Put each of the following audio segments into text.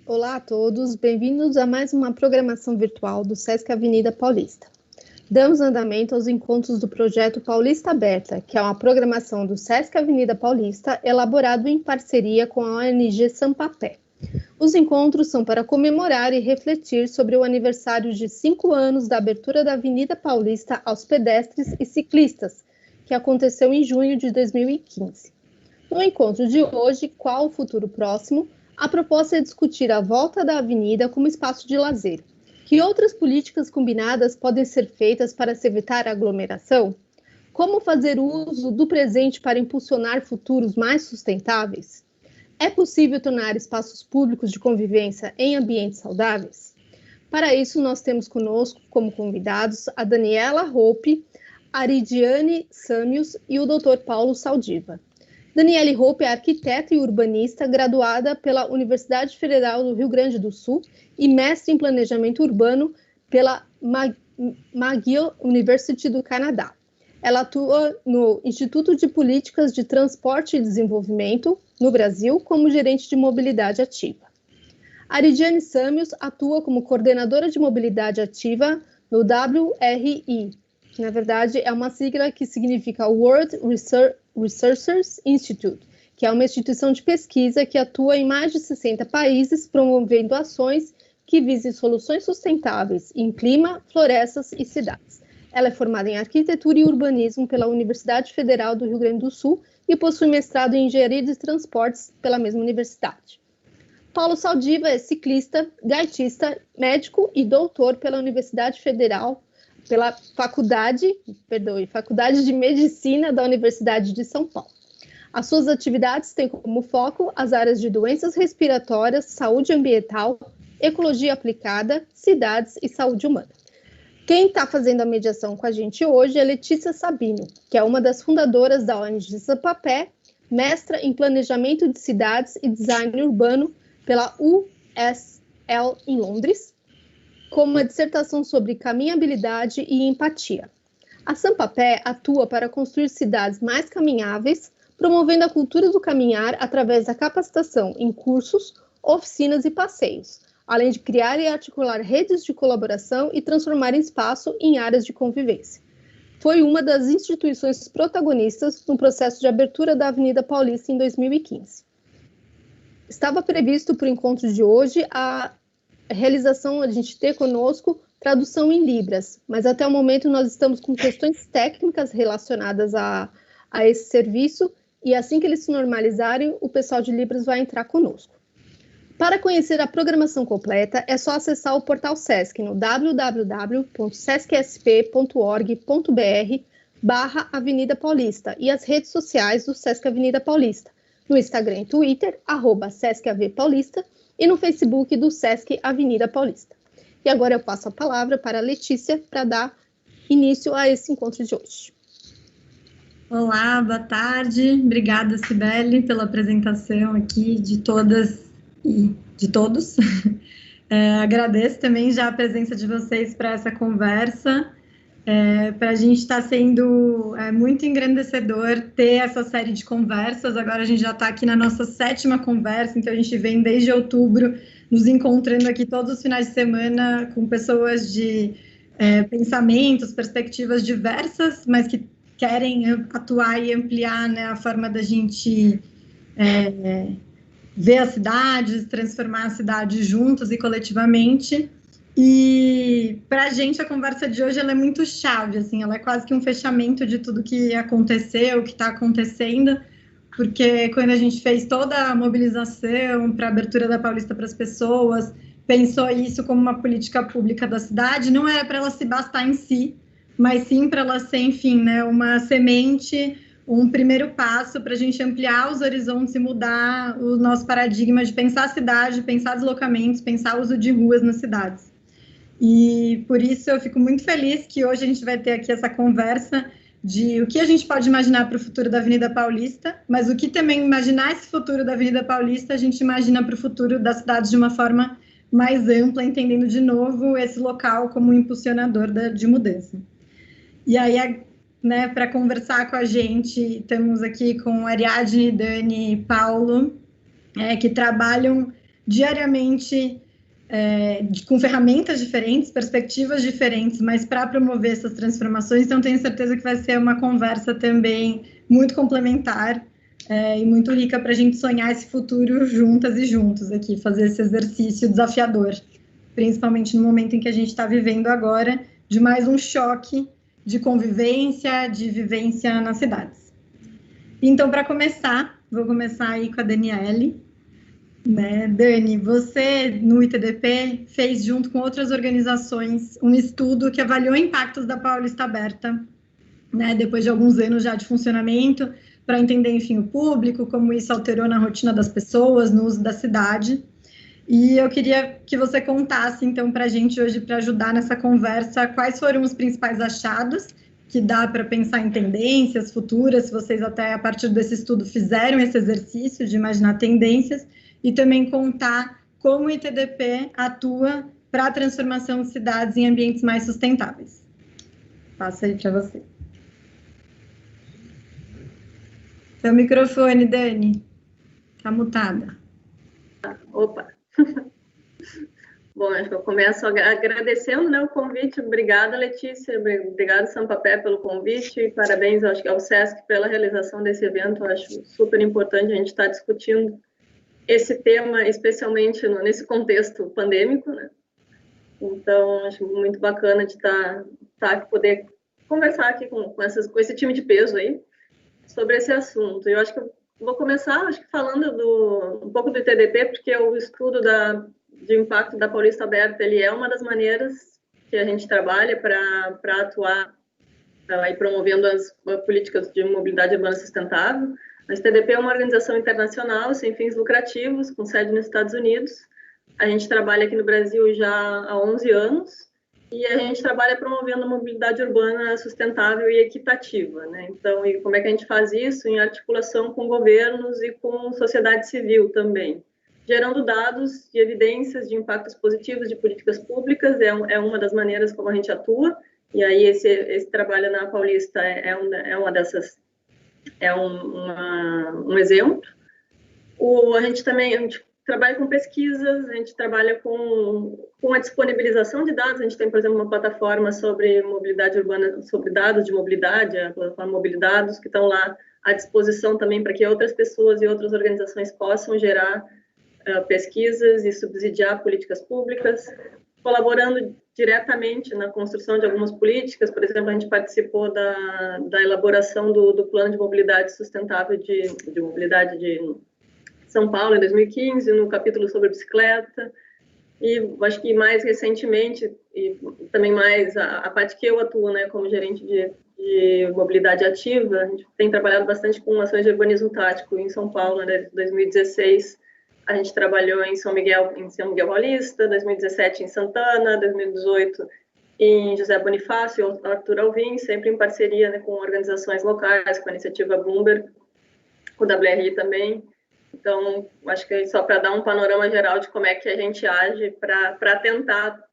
Olá a todos, bem-vindos a mais uma programação virtual do Sesc Avenida Paulista. Damos andamento aos encontros do projeto Paulista Aberta, que é uma programação do Sesc Avenida Paulista, elaborado em parceria com a ONG Sampapé. Os encontros são para comemorar e refletir sobre o aniversário de 5 anos da abertura da Avenida Paulista aos pedestres e ciclistas, que aconteceu em junho de 2015. No encontro de hoje, Qual o Futuro Próximo?, a proposta é discutir a volta da avenida como espaço de lazer. Que outras políticas combinadas podem ser feitas para se evitar a aglomeração? Como fazer uso do presente para impulsionar futuros mais sustentáveis? É possível tornar espaços públicos de convivência em ambientes saudáveis? Para isso, nós temos conosco como convidados a Daniela Hope, a Aridiane Samios e o Dr. Paulo Saldiva. Daniele Hope é arquiteta e urbanista, graduada pela Universidade Federal do Rio Grande do Sul e mestre em planejamento urbano pela McGill University do Canadá. Ela atua no Instituto de Políticas de Transporte e Desenvolvimento, no Brasil, como gerente de mobilidade ativa. Aridiane Samios atua como coordenadora de mobilidade ativa no WRI, que na verdade é uma sigla que significa World Researchers Institute, que é uma instituição de pesquisa que atua em mais de 60 países, promovendo ações que visem soluções sustentáveis em clima, florestas e cidades. Ela é formada em arquitetura e urbanismo pela Universidade Federal do Rio Grande do Sul e possui mestrado em engenharia de transportes pela mesma universidade. Paulo Saldiva é ciclista, gaitista, médico e doutor pela Universidade Federal, pela Faculdade de Medicina da Universidade de São Paulo. As suas atividades têm como foco as áreas de doenças respiratórias, saúde ambiental, ecologia aplicada, cidades e saúde humana. Quem está fazendo a mediação com a gente hoje é Letícia Sabino, que é uma das fundadoras da ONG Sampapé, mestra em planejamento de cidades e design urbano pela USL em Londres, com uma dissertação sobre caminhabilidade e empatia. A Sampapé atua para construir cidades mais caminháveis, promovendo a cultura do caminhar através da capacitação em cursos, oficinas e passeios, além de criar e articular redes de colaboração e transformar espaço em áreas de convivência. Foi uma das instituições protagonistas no processo de abertura da Avenida Paulista em 2015. Estava previsto para o encontro de hoje a realização, a gente ter conosco tradução em Libras, mas até o momento nós estamos com questões técnicas relacionadas a esse serviço e assim que eles se normalizarem, o pessoal de Libras vai entrar conosco. Para conhecer a programação completa, é só acessar o portal Sesc no www.sescsp.org.br/Avenida Paulista e as redes sociais do Sesc Avenida Paulista, no Instagram e Twitter, @SescAvPaulista, e no Facebook do Sesc Avenida Paulista. E agora eu passo a palavra para a Letícia para dar início a esse encontro de hoje. Olá, boa tarde. Obrigada, Cibele, pela apresentação aqui de todas e de todos. Agradeço também já a presença de vocês para essa conversa. Para a gente está sendo muito engrandecedor ter essa série de conversas. Agora a gente já está aqui na nossa 7ª conversa, então a gente vem desde outubro nos encontrando aqui todos os finais de semana com pessoas de pensamentos, perspectivas diversas, mas que querem atuar e ampliar, né, a forma da gente ver as cidades, transformar a cidade juntos e coletivamente. E para a gente a conversa de hoje ela é muito chave, assim, ela é quase que um fechamento de tudo que aconteceu, o que está acontecendo, porque quando a gente fez toda a mobilização para a abertura da Paulista para as pessoas, pensou isso como uma política pública da cidade, não era para ela se bastar em si, mas sim para ela ser, enfim, né, uma semente, um primeiro passo para a gente ampliar os horizontes e mudar o nosso paradigma de pensar a cidade, pensar deslocamentos, pensar o uso de ruas nas cidades. E por isso eu fico muito feliz que hoje a gente vai ter aqui essa conversa de o que a gente pode imaginar para o futuro da Avenida Paulista, mas o que também imaginar esse futuro da Avenida Paulista, a gente imagina para o futuro da cidade de uma forma mais ampla, entendendo de novo esse local como um impulsionador de mudança. E aí, né, para conversar com a gente, estamos aqui com Ariadne, Dani e Paulo, que trabalham diariamente com ferramentas diferentes, perspectivas diferentes, mas para promover essas transformações. Então, tenho certeza que vai ser uma conversa também muito complementar e muito rica para a gente sonhar esse futuro juntas e juntos aqui, fazer esse exercício desafiador, principalmente no momento em que a gente está vivendo agora, de mais um choque de convivência, de vivência nas cidades. Então, para começar, vou começar aí com a Daniele. Dani, você no ITDP fez junto com outras organizações um estudo que avaliou impactos da Paulista Aberta, depois de alguns anos já de funcionamento, para entender, enfim, o público, como isso alterou na rotina das pessoas, no uso da cidade. E eu queria que você contasse, então, para a gente hoje, para ajudar nessa conversa, quais foram os principais achados que dá para pensar em tendências futuras, se vocês até a partir desse estudo fizeram esse exercício de imaginar tendências, e também contar como o ITDP atua para a transformação de cidades em ambientes mais sustentáveis. Passo aí para você. Seu microfone, Dani. Está mutada. Opa! Bom, acho que eu começo agradecendo, o convite. Obrigada, Letícia. Obrigada, Sampapé, pelo convite. E parabéns, acho que ao SESC pela realização desse evento. Eu acho super importante a gente estar discutindo esse tema, especialmente nesse contexto pandêmico, Então, acho muito bacana de poder conversar aqui com esse time de peso aí sobre esse assunto. Eu acho que eu vou começar falando um pouco do ITDP, porque o estudo de impacto da Paulista Aberta, ele é uma das maneiras que a gente trabalha para atuar e promovendo as políticas de mobilidade urbana sustentável. A ITDP é uma organização internacional sem fins lucrativos, com sede nos Estados Unidos. A gente trabalha aqui no Brasil já há 11 anos e a gente trabalha promovendo a mobilidade urbana sustentável e equitativa, Então, e como é que a gente faz isso? Em articulação com governos e com sociedade civil também, gerando dados e evidências de impactos positivos de políticas públicas, é uma das maneiras como a gente atua, e aí esse trabalho na Paulista é uma dessas, um exemplo. A gente trabalha com pesquisas, a gente trabalha com a disponibilização de dados. A gente tem, por exemplo, uma plataforma sobre mobilidade urbana, sobre dados de mobilidade, a plataforma Mobilidados, que estão lá à disposição também para que outras pessoas e outras organizações possam gerar pesquisas e subsidiar políticas públicas, colaborando diretamente na construção de algumas políticas. Por exemplo, a gente participou da elaboração do Plano de Mobilidade Sustentável de Mobilidade de São Paulo, em 2015, no capítulo sobre bicicleta. E acho que mais recentemente, e também mais a parte que eu atuo, como gerente de mobilidade ativa, a gente tem trabalhado bastante com ações de urbanismo tático em São Paulo, desde 2016. A gente trabalhou em São Miguel Paulista, 2017 em Santana, 2018 em José Bonifácio e Arthur Alvim, sempre em parceria com organizações locais, com a iniciativa Bloomberg, com o WRI também. Então, acho que só para dar um panorama geral de como é que a gente age para tentar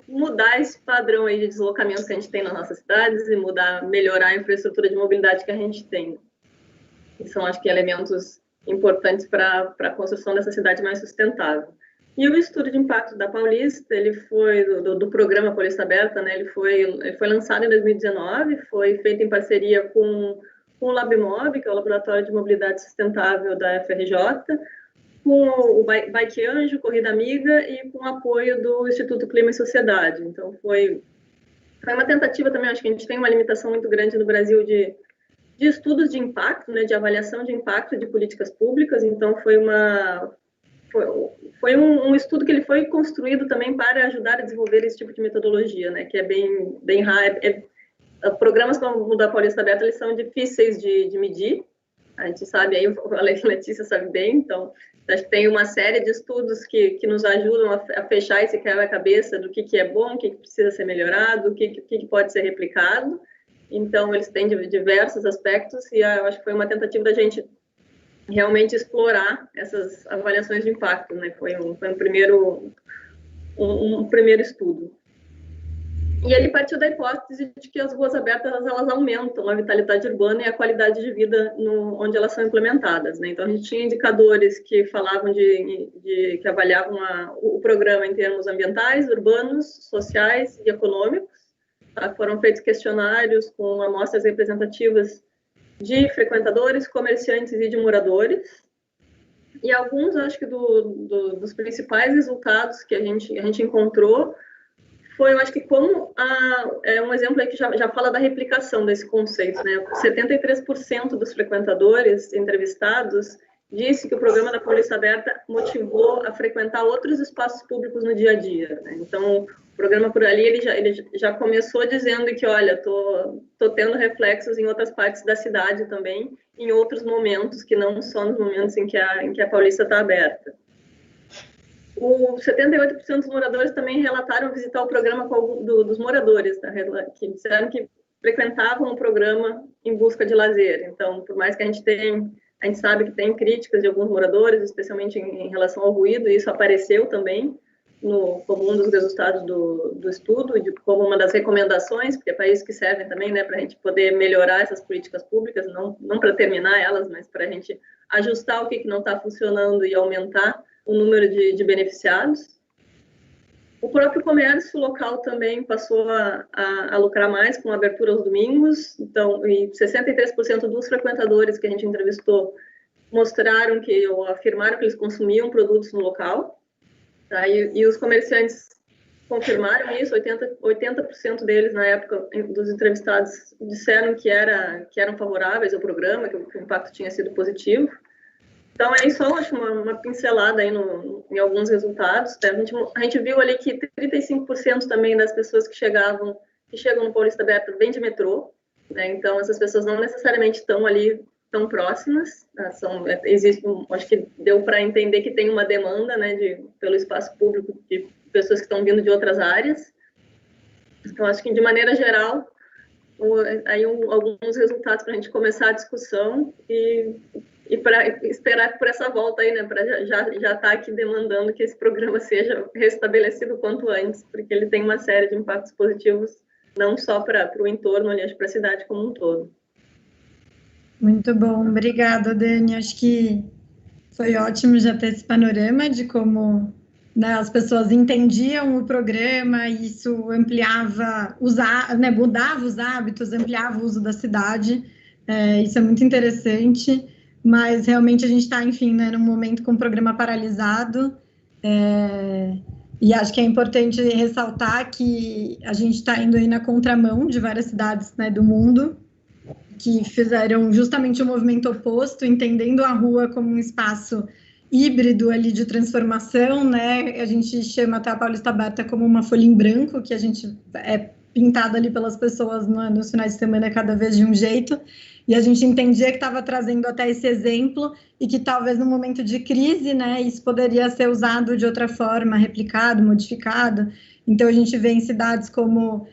mudar esse padrão aí de deslocamento que a gente tem nas nossas cidades e melhorar a infraestrutura de mobilidade que a gente tem. E são, acho que, elementos importantes para a construção dessa cidade mais sustentável. E o estudo de impacto da Paulista, ele foi do programa Paulista Aberta, ele foi lançado em 2019, foi feito em parceria com o LabMob, que é o Laboratório de Mobilidade Sustentável da FRJ, com o Bike Anjo, Corrida Amiga e com o apoio do Instituto Clima e Sociedade. Então, foi uma tentativa também. Acho que a gente tem uma limitação muito grande no Brasil de estudos de impacto, de avaliação de impacto de políticas públicas. Então, foi um estudo que ele foi construído também para ajudar a desenvolver esse tipo de metodologia, que é bem raro. Programas como o da Paulista Aberta, eles são difíceis de medir. A gente sabe, aí a Letícia sabe bem, então acho que tem uma série de estudos que nos ajudam a fechar esse quebra-cabeça do que é bom, o que precisa ser melhorado, o que pode ser replicado. Então, eles têm diversos aspectos e eu acho que foi uma tentativa da gente realmente explorar essas avaliações de impacto, Foi um primeiro estudo. E ele partiu da hipótese de que as ruas abertas elas aumentam a vitalidade urbana e a qualidade de vida onde elas são implementadas, né? Então, a gente tinha indicadores que falavam que avaliavam o programa em termos ambientais, urbanos, sociais e econômicos. Tá? Foram feitos questionários com amostras representativas de frequentadores, comerciantes e de moradores. E alguns, acho que dos principais resultados que a gente encontrou foi, eu acho que como um exemplo aí que já fala da replicação desse conceito, né? 73% dos frequentadores entrevistados disse que o programa da Paulista Aberta motivou a frequentar outros espaços públicos no dia a dia, né? Então, o programa por ali, ele já começou dizendo que, olha, tô tendo reflexos em outras partes da cidade também, em outros momentos, que não só nos momentos em que a Paulista está aberta. 78% dos moradores também relataram visitar o programa com algum dos moradores, tá? Que disseram que frequentavam o programa em busca de lazer. Então, por mais que a gente sabe que tem críticas de alguns moradores, especialmente em relação ao ruído, e isso apareceu também como um dos resultados do estudo, e como uma das recomendações, porque é para isso que servem também, né, para a gente poder melhorar essas políticas públicas, não para terminar elas, mas para a gente ajustar o que não está funcionando e aumentar o número de beneficiados. O próprio comércio local também passou a lucrar mais com a abertura aos domingos. Então, e 63% dos frequentadores que a gente entrevistou mostraram ou afirmaram que eles consumiam produtos no local. Tá? E os comerciantes confirmaram isso. 80% deles, na época, dos entrevistados, disseram que eram favoráveis ao programa, que o impacto tinha sido positivo. Então, é só uma pincelada aí em alguns resultados. Tá? A gente viu ali que 35% também das pessoas que chegam no Paulista Aberta vêm de metrô, né? Então, essas pessoas não necessariamente estão ali tão próximas. Tá? Acho que deu para entender que tem uma demanda, né, pelo espaço público de pessoas que estão vindo de outras áreas. Então, acho que, de maneira geral, alguns resultados para a gente começar a discussão e para esperar por essa volta aí, né, para já estar aqui demandando que esse programa seja restabelecido quanto antes, porque ele tem uma série de impactos positivos, não só para o entorno, aliás, para a cidade como um todo. Muito bom, obrigada, Dani. Acho que foi ótimo já ter esse panorama de como, né, as pessoas entendiam o programa, e isso ampliava, mudava os hábitos, ampliava o uso da cidade. Isso é muito interessante. Mas realmente a gente está, enfim, né, num momento com o programa paralisado, e acho que é importante ressaltar que a gente está indo aí na contramão de várias cidades, né, do mundo, que fizeram justamente o movimento oposto, entendendo a rua como um espaço híbrido ali de transformação, né? A gente chama até a Paulista Aberta como uma folha em branco, que a gente é pintada ali pelas pessoas nos finais de semana cada vez de um jeito. E a gente entendia que estava trazendo até esse exemplo e que talvez no momento de crise, né, isso poderia ser usado de outra forma, replicado, modificado. Então, a gente vê em cidades como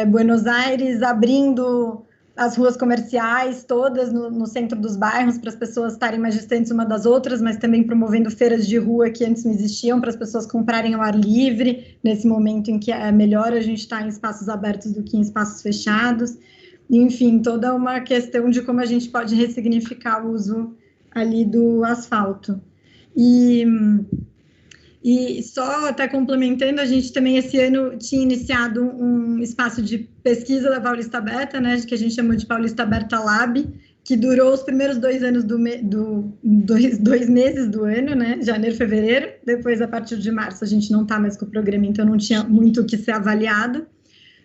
Buenos Aires abrindo as ruas comerciais todas no centro dos bairros para as pessoas estarem mais distantes uma das outras, mas também promovendo feiras de rua que antes não existiam, para as pessoas comprarem ao ar livre, nesse momento em que é melhor a gente estar em espaços abertos do que em espaços fechados. Enfim, toda uma questão de como a gente pode ressignificar o uso ali do asfalto. E só até complementando, a gente também esse ano tinha iniciado um espaço de pesquisa da Paulista Aberta, né, que a gente chamou de Paulista Aberta Lab, que durou os primeiros 2 anos 2 meses do ano, né, janeiro, fevereiro. Depois, a partir de março, a gente não está mais com o programa, então não tinha muito o que ser avaliado.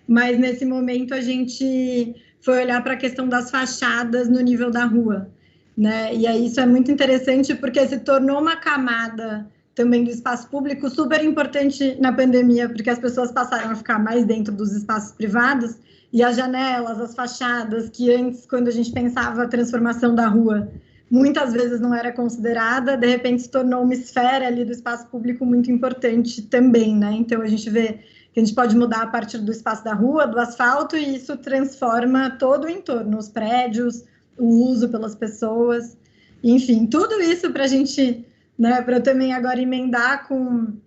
Mas nesse momento a gente foi olhar para a questão das fachadas no nível da rua, né? E aí isso é muito interessante porque se tornou uma camada também do espaço público super importante na pandemia, porque as pessoas passaram a ficar mais dentro dos espaços privados, e as janelas, as fachadas, que antes, quando a gente pensava a transformação da rua, muitas vezes não era considerada, de repente se tornou uma esfera ali do espaço público muito importante também, né? Então a gente vê que a gente pode mudar a partir do espaço da rua, do asfalto, e isso transforma todo o entorno, os prédios, o uso pelas pessoas, enfim, tudo isso para a gente, né, para eu também agora emendar com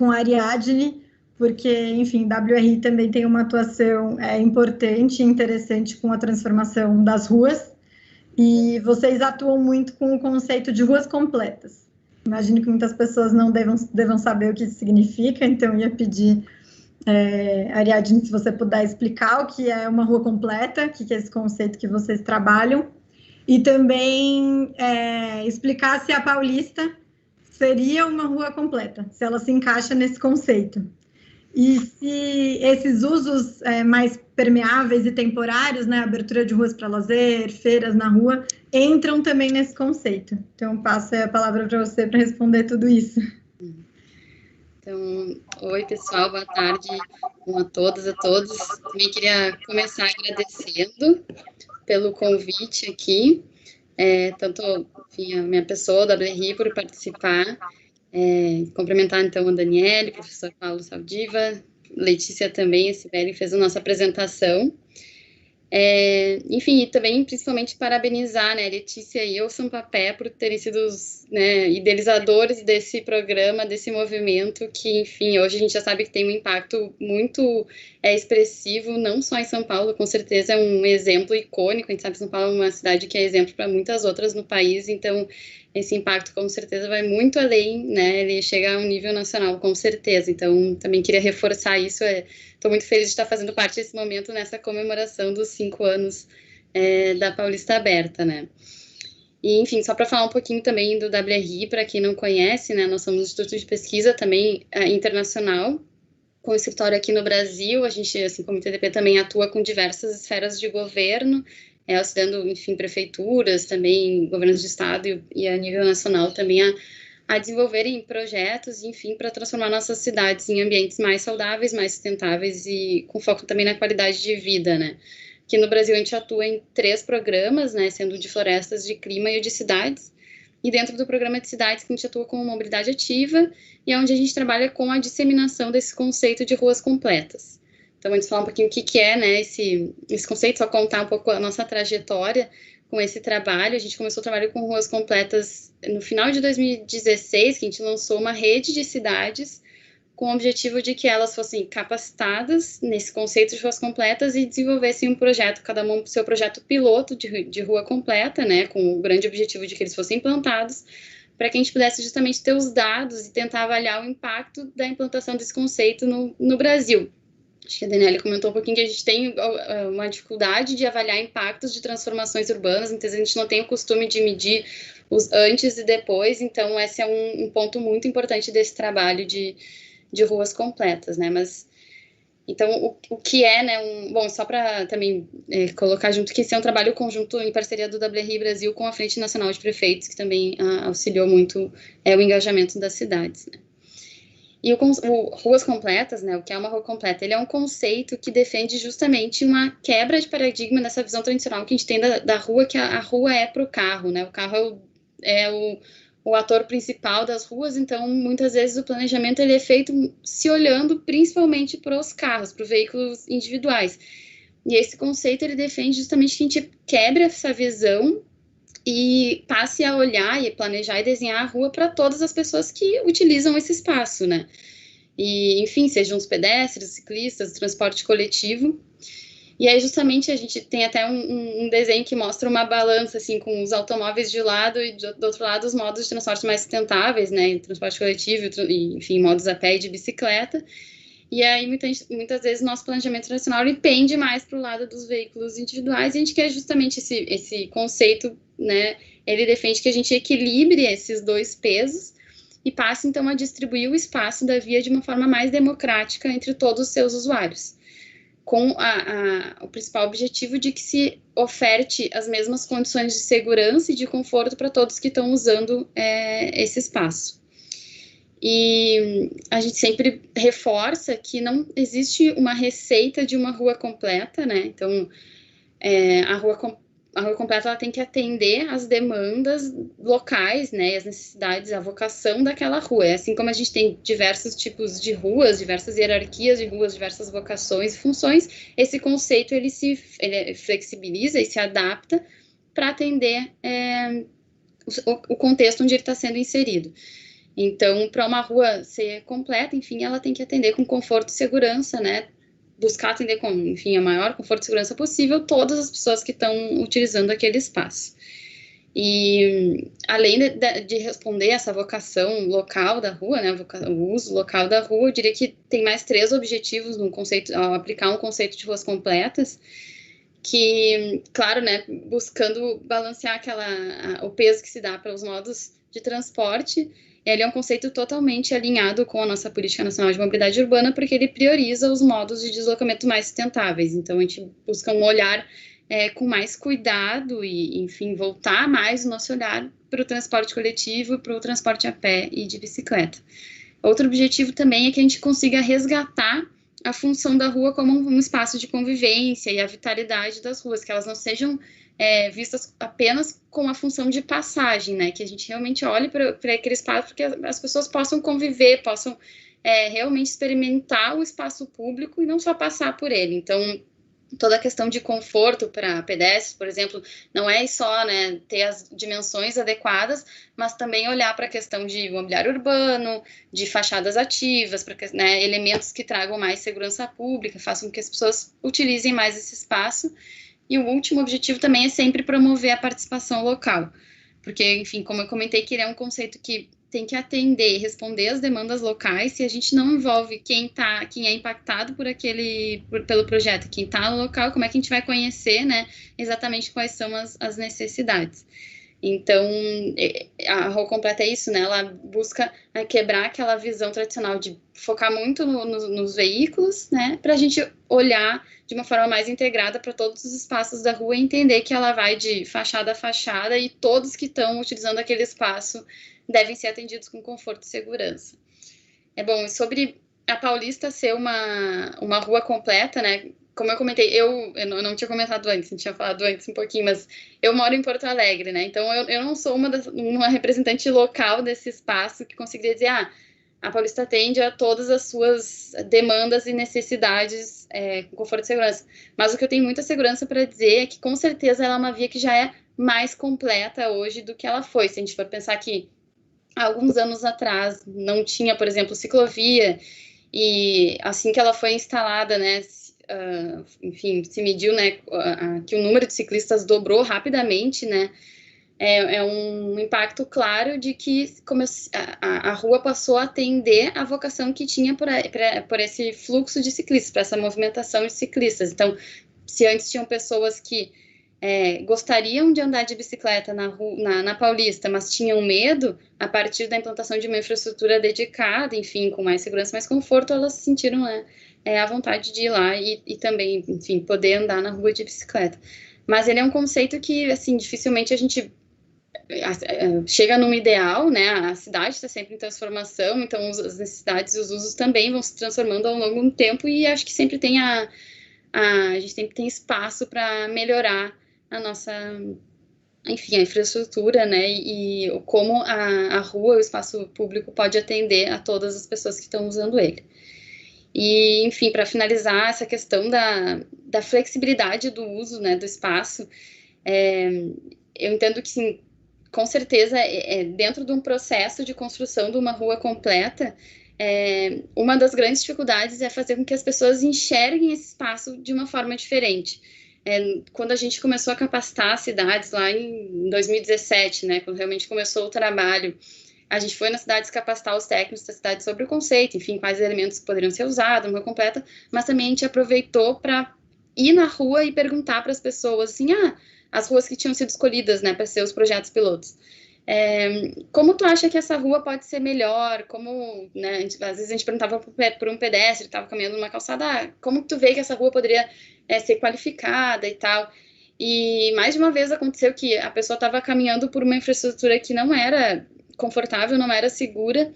a Ariadne, porque, enfim, WRI também tem uma atuação importante e interessante com a transformação das ruas, e vocês atuam muito com o conceito de ruas completas. Imagino que muitas pessoas não devam saber o que isso significa, então ia pedir, Ariadne, se você puder explicar o que é uma rua completa, o que é esse conceito que vocês trabalham, e também explicar se a Paulista seria uma rua completa, se ela se encaixa nesse conceito. E se esses usos mais permeáveis e temporários, né, abertura de ruas para lazer, feiras na rua, entram também nesse conceito. Então, passo a palavra para você para responder tudo isso. Então, oi, pessoal, boa tarde a todas, a todos. Também queria começar agradecendo pelo convite aqui, tanto, enfim, a minha pessoa, da WRI, por participar, cumprimentar, então, a Daniele, o professor Paulo Saldiva, Letícia também, a Sibeli fez a nossa apresentação. Enfim, e também, principalmente, parabenizar, né, Letícia e eu, Sampapé, por terem sido os, né, idealizadores desse programa, desse movimento, que, enfim, hoje a gente já sabe que tem um impacto muito expressivo, não só em São Paulo, com certeza é um exemplo icônico, a gente sabe que São Paulo é uma cidade que é exemplo para muitas outras no país, então esse impacto com certeza vai muito além, né, ele chega a um nível nacional, com certeza, então também queria reforçar isso, estou muito feliz de estar fazendo parte desse momento nessa comemoração dos 5 anos da Paulista Aberta, né. E, enfim, só para falar um pouquinho também do WRI, para quem não conhece, né, nós somos um instituto de pesquisa também internacional, com escritório aqui no Brasil, a gente, assim como o ITDP, também atua com diversas esferas de governo, auxiliando, enfim, prefeituras, também governos de estado e a nível nacional também a desenvolverem projetos, enfim, para transformar nossas cidades em ambientes mais saudáveis, mais sustentáveis e com foco também na qualidade de vida, né. Aqui no Brasil a gente atua em 3 programas, né, sendo o de florestas, de clima e o de cidades, e dentro do programa de cidades que a gente atua com mobilidade ativa e é onde a gente trabalha com a disseminação desse conceito de ruas completas. Então, antes de falar um pouquinho o que é, né, esse conceito, só contar um pouco a nossa trajetória com esse trabalho. A gente começou o trabalho com ruas completas no final de 2016, que a gente lançou uma rede de cidades com o objetivo de que elas fossem capacitadas nesse conceito de ruas completas e desenvolvessem um projeto, cada um com seu projeto piloto de rua completa, né, com o grande objetivo de que eles fossem implantados, para que a gente pudesse justamente ter os dados e tentar avaliar o impacto da implantação desse conceito no Brasil. Acho que a Daniela comentou um pouquinho que a gente tem uma dificuldade de avaliar impactos de transformações urbanas, então a gente não tem o costume de medir os antes e depois, então esse é um ponto muito importante desse trabalho de ruas completas, né, mas, então, o que é, né, bom, só para também colocar junto que esse é um trabalho conjunto em parceria do WRI Brasil com a Frente Nacional de Prefeitos, que também auxiliou muito o engajamento das cidades, né. E o Ruas Completas, né, o que é uma rua completa, ele é um conceito que defende justamente uma quebra de paradigma nessa visão tradicional que a gente tem da rua, que a rua é para o carro, né, o carro é o ator principal das ruas, então, muitas vezes o planejamento ele é feito se olhando principalmente para os carros, para os veículos individuais. E esse conceito, ele defende justamente que a gente quebre essa visão e passe a olhar e planejar e desenhar a rua para todas as pessoas que utilizam esse espaço, né? E, enfim, sejam os pedestres, os ciclistas, o transporte coletivo. E aí, justamente, a gente tem até um desenho que mostra uma balança, assim, com os automóveis de um lado e, do outro lado, os modos de transporte mais sustentáveis, né? Transporte coletivo, e, enfim, modos a pé e de bicicleta. E aí, muitas vezes, nosso planejamento nacional pende mais para o lado dos veículos individuais, e a gente quer justamente esse conceito, né, ele defende que a gente equilibre esses dois pesos e passe, então, a distribuir o espaço da via de uma forma mais democrática entre todos os seus usuários, com o principal objetivo de que se oferte as mesmas condições de segurança e de conforto para todos que estão usando esse espaço. E a gente sempre reforça que não existe uma receita de uma rua completa, né? Então, a rua completa ela tem que atender às demandas locais, né? As necessidades, a vocação daquela rua. Assim como a gente tem diversos tipos de ruas, diversas hierarquias de ruas, diversas vocações e funções, esse conceito ele flexibiliza e se adapta para atender o contexto onde ele está sendo inserido. Então, para uma rua ser completa, enfim, ela tem que atender com conforto e segurança, né? Buscar atender com, enfim, a maior conforto e segurança possível todas as pessoas que estão utilizando aquele espaço. E além de responder essa vocação local da rua, né, o uso local da rua, eu diria que tem mais 3 objetivos no conceito, ao aplicar um conceito de ruas completas, que, claro, né, buscando balancear o peso que se dá para os modos de transporte. Ele é um conceito totalmente alinhado com a nossa Política Nacional de Mobilidade Urbana, porque ele prioriza os modos de deslocamento mais sustentáveis. Então, a gente busca um olhar com mais cuidado e, enfim, voltar mais o nosso olhar para o transporte coletivo, para o transporte a pé e de bicicleta. Outro objetivo também é que a gente consiga resgatar a função da rua como um espaço de convivência e a vitalidade das ruas, que elas não sejam vistas apenas com a função de passagem, né? Que a gente realmente olhe para aquele espaço, porque as pessoas possam conviver, possam realmente experimentar o espaço público e não só passar por ele. Então, toda a questão de conforto para pedestres, por exemplo, não é só, né, ter as dimensões adequadas, mas também olhar para a questão de mobiliário urbano, de fachadas ativas, para né, elementos que tragam mais segurança pública, façam com que as pessoas utilizem mais esse espaço. E o último objetivo também é sempre promover a participação local, porque, enfim, como eu comentei, que ele é um conceito que tem que atender e responder às demandas locais. Se a gente não envolve quem é impactado pelo projeto, quem está no local, como é que a gente vai conhecer, né, exatamente quais são as necessidades? Então, a Rua Completa é isso, né? Ela busca quebrar aquela visão tradicional de focar muito nos veículos, né? Para a gente olhar de uma forma mais integrada para todos os espaços da rua e entender que ela vai de fachada a fachada e todos que estão utilizando aquele espaço devem ser atendidos com conforto e segurança. Bom, sobre a Paulista ser uma rua completa, né? Como eu comentei, eu não tinha comentado antes, não tinha falado antes um pouquinho, mas eu moro em Porto Alegre, né? Então, eu não sou uma representante local desse espaço que conseguiria dizer, a Paulista atende a todas as suas demandas e necessidades com conforto e segurança. Mas o que eu tenho muita segurança para dizer é que, com certeza, ela é uma via que já é mais completa hoje do que ela foi. Se a gente for pensar que, há alguns anos atrás, não tinha, por exemplo, ciclovia, e assim que ela foi instalada, né, enfim, se mediu, né, que o número de ciclistas dobrou rapidamente, né, é um impacto claro de que a rua passou a atender a vocação que tinha por esse fluxo de ciclistas, para essa movimentação de ciclistas. Então, se antes tinham pessoas que gostariam de andar de bicicleta na Paulista, mas tinham medo, a partir da implantação de uma infraestrutura dedicada, enfim, com mais segurança, mais conforto, elas se sentiram, né, a vontade de ir lá e também, enfim, poder andar na rua de bicicleta. Mas ele é um conceito que, assim, dificilmente a gente chega num ideal, né? A cidade está sempre em transformação, então as necessidades e os usos também vão se transformando ao longo do tempo, e acho que sempre tem a gente sempre tem espaço para melhorar a nossa, enfim, a infraestrutura, né, e como a rua, o espaço público pode atender a todas as pessoas que estão usando ele. E, enfim, para finalizar essa questão da flexibilidade do uso, né, do espaço, eu entendo que, sim, com certeza, dentro de um processo de construção de uma rua completa, uma das grandes dificuldades é fazer com que as pessoas enxerguem esse espaço de uma forma diferente. Quando a gente começou a capacitar as cidades lá em 2017, né, quando realmente começou o trabalho, a gente foi nas cidades capacitar os técnicos da cidade sobre o conceito, enfim, quais elementos poderiam ser usados, uma rua completa, mas também a gente aproveitou para ir na rua e perguntar para as pessoas, assim, as ruas que tinham sido escolhidas, né, para ser os projetos pilotos. Como tu acha que essa rua pode ser melhor? Como, né, às vezes a gente perguntava por um pedestre que estava caminhando numa calçada, como tu vê que essa rua poderia ser qualificada e tal? E mais de uma vez aconteceu que a pessoa estava caminhando por uma infraestrutura que não era confortável, não era segura,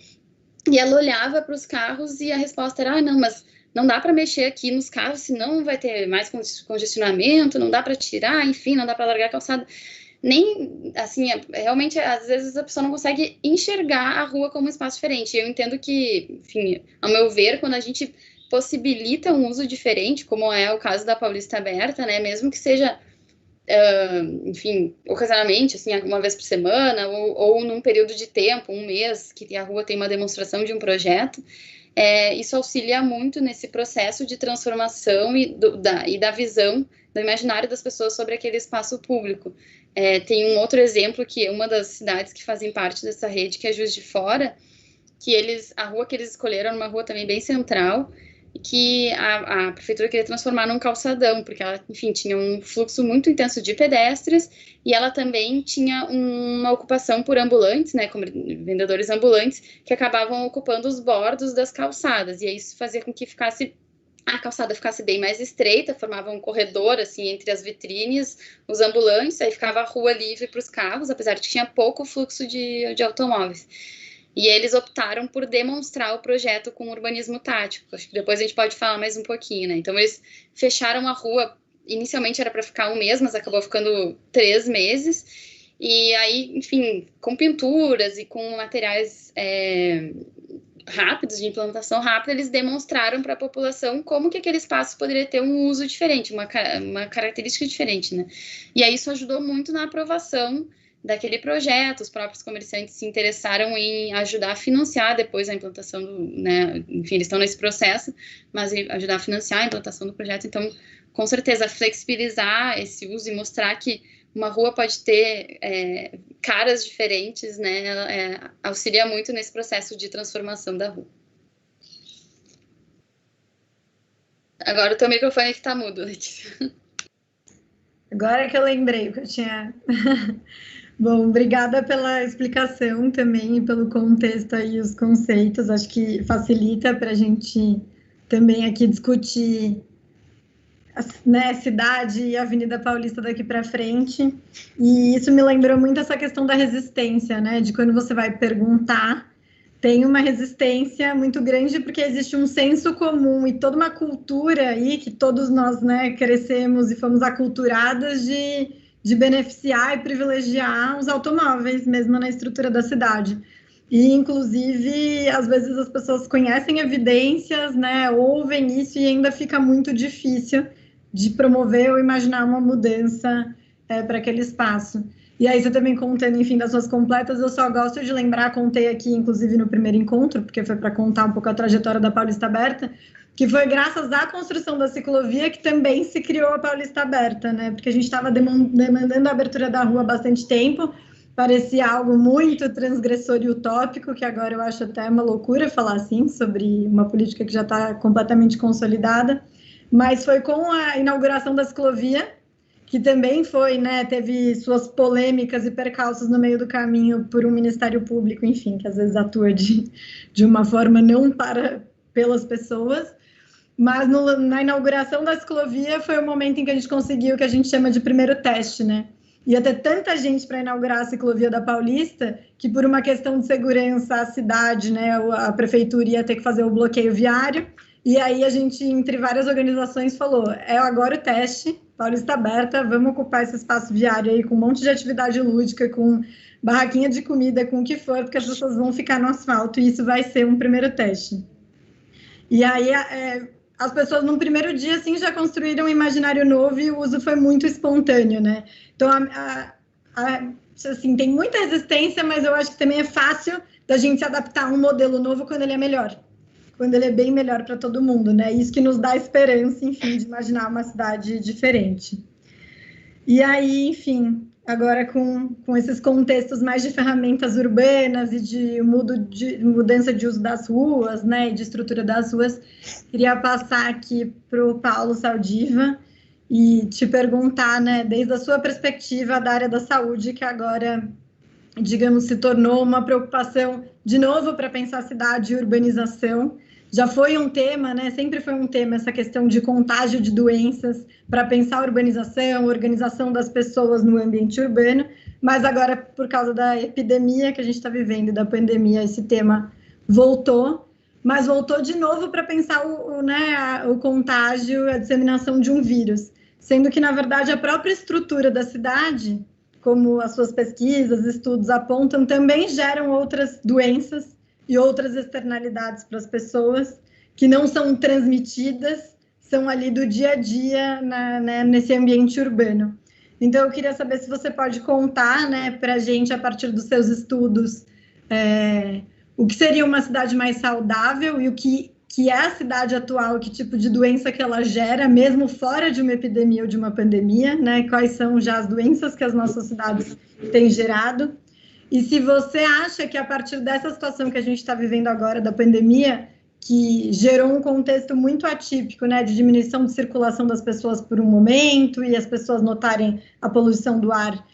e ela olhava para os carros e a resposta era, não, mas não dá para mexer aqui nos carros, senão vai ter mais congestionamento, não dá para tirar, enfim, não dá para largar a calçada. Nem, assim, realmente, às vezes a pessoa não consegue enxergar a rua como um espaço diferente. Eu entendo que, enfim, ao meu ver, quando a gente possibilita um uso diferente, como é o caso da Paulista Aberta, né, mesmo que seja enfim, ocasionalmente, assim, uma vez por semana, ou num período de tempo, um mês, que a rua tem uma demonstração de um projeto, isso auxilia muito nesse processo de transformação e da visão, do imaginário das pessoas sobre aquele espaço público. Tem um outro exemplo, que é uma das cidades que fazem parte dessa rede, que é Juiz de Fora, que a rua que eles escolheram era uma rua também bem central, que a prefeitura queria transformar num calçadão, porque ela, enfim, tinha um fluxo muito intenso de pedestres, e ela também tinha uma ocupação por ambulantes, né, como vendedores ambulantes, que acabavam ocupando os bordos das calçadas, e isso fazia com que a calçada ficasse bem mais estreita, formava um corredor, assim, entre as vitrines, os ambulantes, aí ficava a rua livre para os carros, apesar de que tinha pouco fluxo de automóveis. E eles optaram por demonstrar o projeto com urbanismo tático. Acho que depois a gente pode falar mais um pouquinho, né? Então, eles fecharam a rua, inicialmente era para ficar 1 mês, mas acabou ficando 3 meses. E aí, enfim, com pinturas e com materiais rápidos, de implantação rápida, eles demonstraram para a população como que aquele espaço poderia ter um uso diferente, uma característica diferente, né? E aí isso ajudou muito na aprovação daquele projeto. Os próprios comerciantes se interessaram em ajudar a financiar depois a implantação né, enfim, eles estão nesse processo, mas ajudar a financiar a implantação do projeto. Então, com certeza, flexibilizar esse uso e mostrar que uma rua pode ter caras diferentes, né, auxilia muito nesse processo de transformação da rua. Agora o teu microfone que tá mudo, Letícia. Agora é que eu lembrei o que eu tinha... Bom, obrigada pela explicação também e pelo contexto aí, os conceitos. Acho que facilita para a gente também aqui discutir né, cidade e Avenida Paulista daqui para frente. E isso me lembrou muito essa questão da resistência, né? De quando você vai perguntar, tem uma resistência muito grande porque existe um senso comum e toda uma cultura aí que todos nós, né, crescemos e fomos aculturados de beneficiar e privilegiar os automóveis, mesmo na estrutura da cidade. E, inclusive, às vezes as pessoas conhecem evidências, né, ouvem isso e ainda fica muito difícil de promover ou imaginar uma mudança para aquele espaço. E aí, você também contando, enfim, das suas completas, eu só gosto de lembrar, contei aqui, inclusive, no primeiro encontro, porque foi para contar um pouco a trajetória da Paulista Aberta, que foi graças à construção da ciclovia que também se criou a Paulista Aberta, né? Porque a gente estava demandando a abertura da rua há bastante tempo, parecia algo muito transgressor e utópico, que agora eu acho até uma loucura falar assim, sobre uma política que já está completamente consolidada, mas foi com a inauguração da ciclovia, que também foi, né, teve suas polêmicas e percalços no meio do caminho por um Ministério Público, enfim, que às vezes atua de uma forma não pelas pessoas, mas na inauguração da ciclovia foi o momento em que a gente conseguiu o que a gente chama de primeiro teste, né? Ia ter tanta gente para inaugurar a ciclovia da Paulista que, por uma questão de segurança, a cidade, né, a prefeitura ia ter que fazer o bloqueio viário, e aí a gente, entre várias organizações, falou, agora o teste, Paulista Aberta, vamos ocupar esse espaço viário aí com um monte de atividade lúdica, com barraquinha de comida, com o que for, porque as pessoas vão ficar no asfalto, e isso vai ser um primeiro teste. E aí... as pessoas, num primeiro dia, assim, já construíram um imaginário novo e o uso foi muito espontâneo, né? Então, assim, tem muita resistência, mas eu acho que também é fácil da gente se adaptar a um modelo novo quando ele é melhor. Quando ele é bem melhor para todo mundo, né? Isso que nos dá esperança, enfim, de imaginar uma cidade diferente. E aí, enfim... Agora, com esses contextos mais de ferramentas urbanas e de mudança de uso das ruas, né, e de estrutura das ruas, queria passar aqui para o Paulo Saldiva e te perguntar, né, desde a sua perspectiva da área da saúde, que agora, digamos, se tornou uma preocupação, de novo, para pensar cidade e urbanização. Já foi um tema, né? Sempre foi um tema essa questão de contágio de doenças para pensar a urbanização, organização das pessoas no ambiente urbano, mas agora, por causa da epidemia que a gente está vivendo, da pandemia, esse tema voltou, mas voltou de novo para pensar o contágio, a disseminação de um vírus, sendo que, na verdade, a própria estrutura da cidade, como as suas pesquisas, estudos apontam, também geram outras doenças e outras externalidades para as pessoas que não são transmitidas, são ali do dia a dia nesse ambiente urbano. Então, eu queria saber se você pode contar, né, para a gente, a partir dos seus estudos, o que seria uma cidade mais saudável e o que é a cidade atual, que tipo de doença que ela gera, mesmo fora de uma epidemia ou de uma pandemia, né? Quais são já as doenças que as nossas cidades têm gerado. E se você acha que a partir dessa situação que a gente está vivendo agora, da pandemia, que gerou um contexto muito atípico, né, de diminuição de circulação das pessoas por um momento, e as pessoas notarem a poluição do ar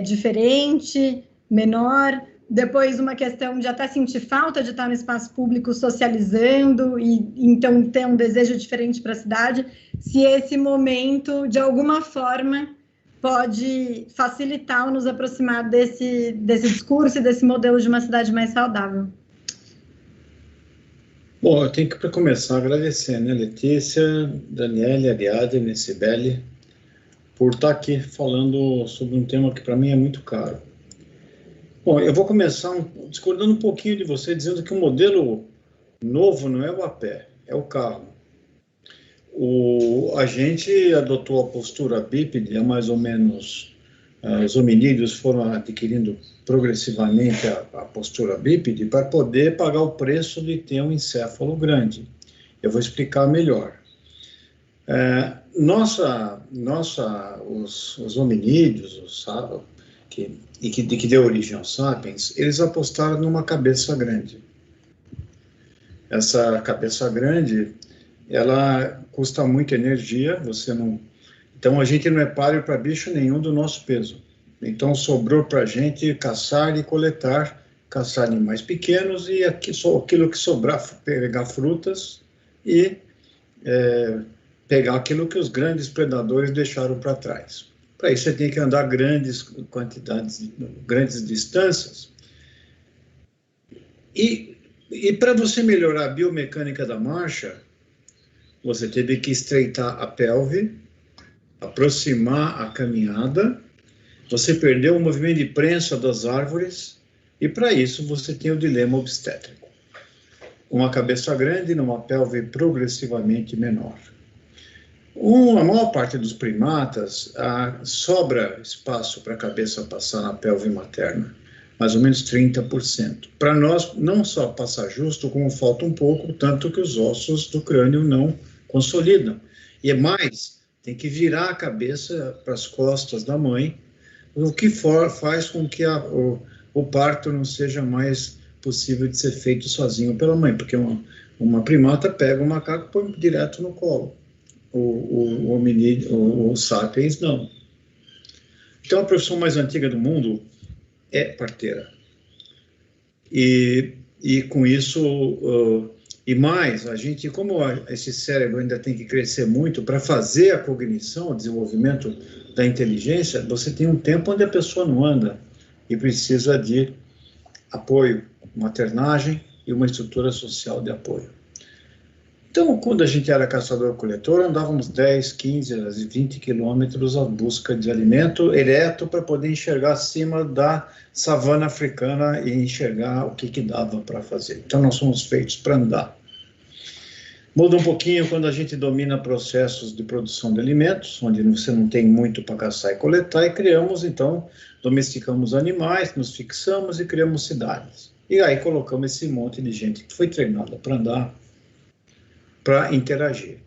diferente, menor, depois uma questão de até sentir falta de estar no espaço público socializando, e então ter um desejo diferente para a cidade, se esse momento, de alguma forma, pode facilitar ou nos aproximar desse discurso e desse modelo de uma cidade mais saudável. Bom, eu tenho que, para começar, agradecer, né, Letícia, Daniele, Ariadne, Cibele, por estar aqui falando sobre um tema que para mim é muito caro. Bom, eu vou começar discordando um pouquinho de você, dizendo que o modelo novo não é o a pé, é o carro. A gente adotou a postura bípede, há mais ou menos, os hominídeos foram adquirindo progressivamente a postura bípede para poder pagar o preço de ter um encéfalo grande. Eu vou explicar melhor. Os hominídeos, que deu origem aos sapiens, eles apostaram numa cabeça grande. Essa cabeça grande, ela custa muita energia, então a gente não é páreo para bicho nenhum do nosso peso. Então sobrou para a gente caçar e coletar, caçar animais pequenos e só aquilo que sobrar, pegar frutas e pegar aquilo que os grandes predadores deixaram para trás. Para isso você tem que andar grandes quantidades, grandes distâncias. E para você melhorar a biomecânica da marcha, você teve que estreitar a pelve, aproximar a caminhada, você perdeu o movimento de prensa das árvores, e para isso você tem o dilema obstétrico. Uma cabeça grande numa pelve progressivamente menor. A maior parte dos primatas sobra espaço para a cabeça passar na pelve materna, mais ou menos 30%. Para nós, não só passa justo, como falta um pouco, tanto que os ossos do crânio não consolidam. E mais, tem que virar a cabeça para as costas da mãe, o que faz com que o parto não seja mais possível de ser feito sozinho pela mãe, porque uma primata pega o macaco e põe direto no colo. O sapiens não. Então a profissão mais antiga do mundo é parteira. E com isso, e mais, a gente, como esse cérebro ainda tem que crescer muito para fazer a cognição, o desenvolvimento da inteligência, você tem um tempo onde a pessoa não anda e precisa de apoio, maternagem e uma estrutura social de apoio. Então, quando a gente era caçador-coletor, andávamos 10, 15, 20 quilômetros à busca de alimento ereto para poder enxergar acima da savana africana e enxergar o que dava para fazer. Então, nós somos feitos para andar. Muda um pouquinho quando a gente domina processos de produção de alimentos, onde você não tem muito para caçar e coletar, e domesticamos animais, nos fixamos e criamos cidades. E aí colocamos esse monte de gente que foi treinada para andar, para interagir.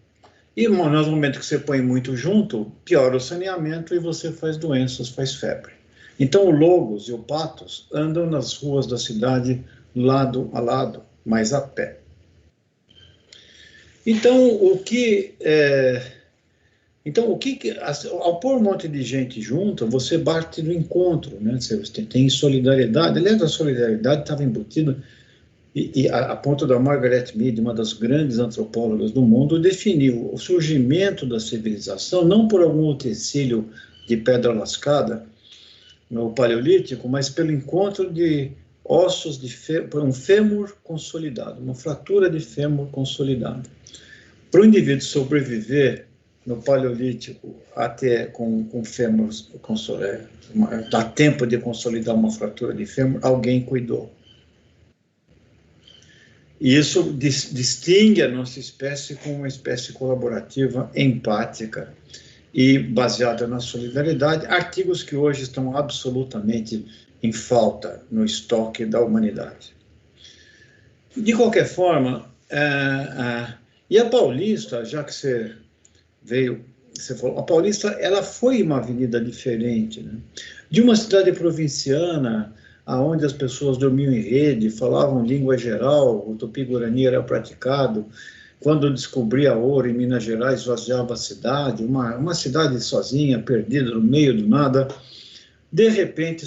E no momento que você põe muito junto, piora o saneamento e você faz doenças, faz febre. Então o logos e o patos andam nas ruas da cidade lado a lado, mas a pé. Então, ao pôr um monte de gente junto, você bate no encontro, né? Você tem solidariedade. Aliás, a solidariedade estava embutida, e a ponto da Margaret Mead, uma das grandes antropólogas do mundo, definiu o surgimento da civilização não por algum utensílio de pedra lascada no Paleolítico, mas pelo encontro de ossos por um fêmur consolidado, uma fratura de fêmur consolidada. Para o indivíduo sobreviver no Paleolítico até com fêmur, dá tempo de consolidar uma fratura de fêmur, alguém cuidou. E isso distingue a nossa espécie como uma espécie colaborativa, empática e baseada na solidariedade, artigos que hoje estão absolutamente em falta no estoque da humanidade. De qualquer forma, e a Paulista, já que você falou, a Paulista, ela foi uma avenida diferente, né? De uma cidade provinciana, onde as pessoas dormiam em rede, falavam língua geral, o tupi-guarani era praticado. Quando descobria ouro em Minas Gerais, esvaziava a cidade, uma cidade sozinha, perdida no meio do nada. De repente,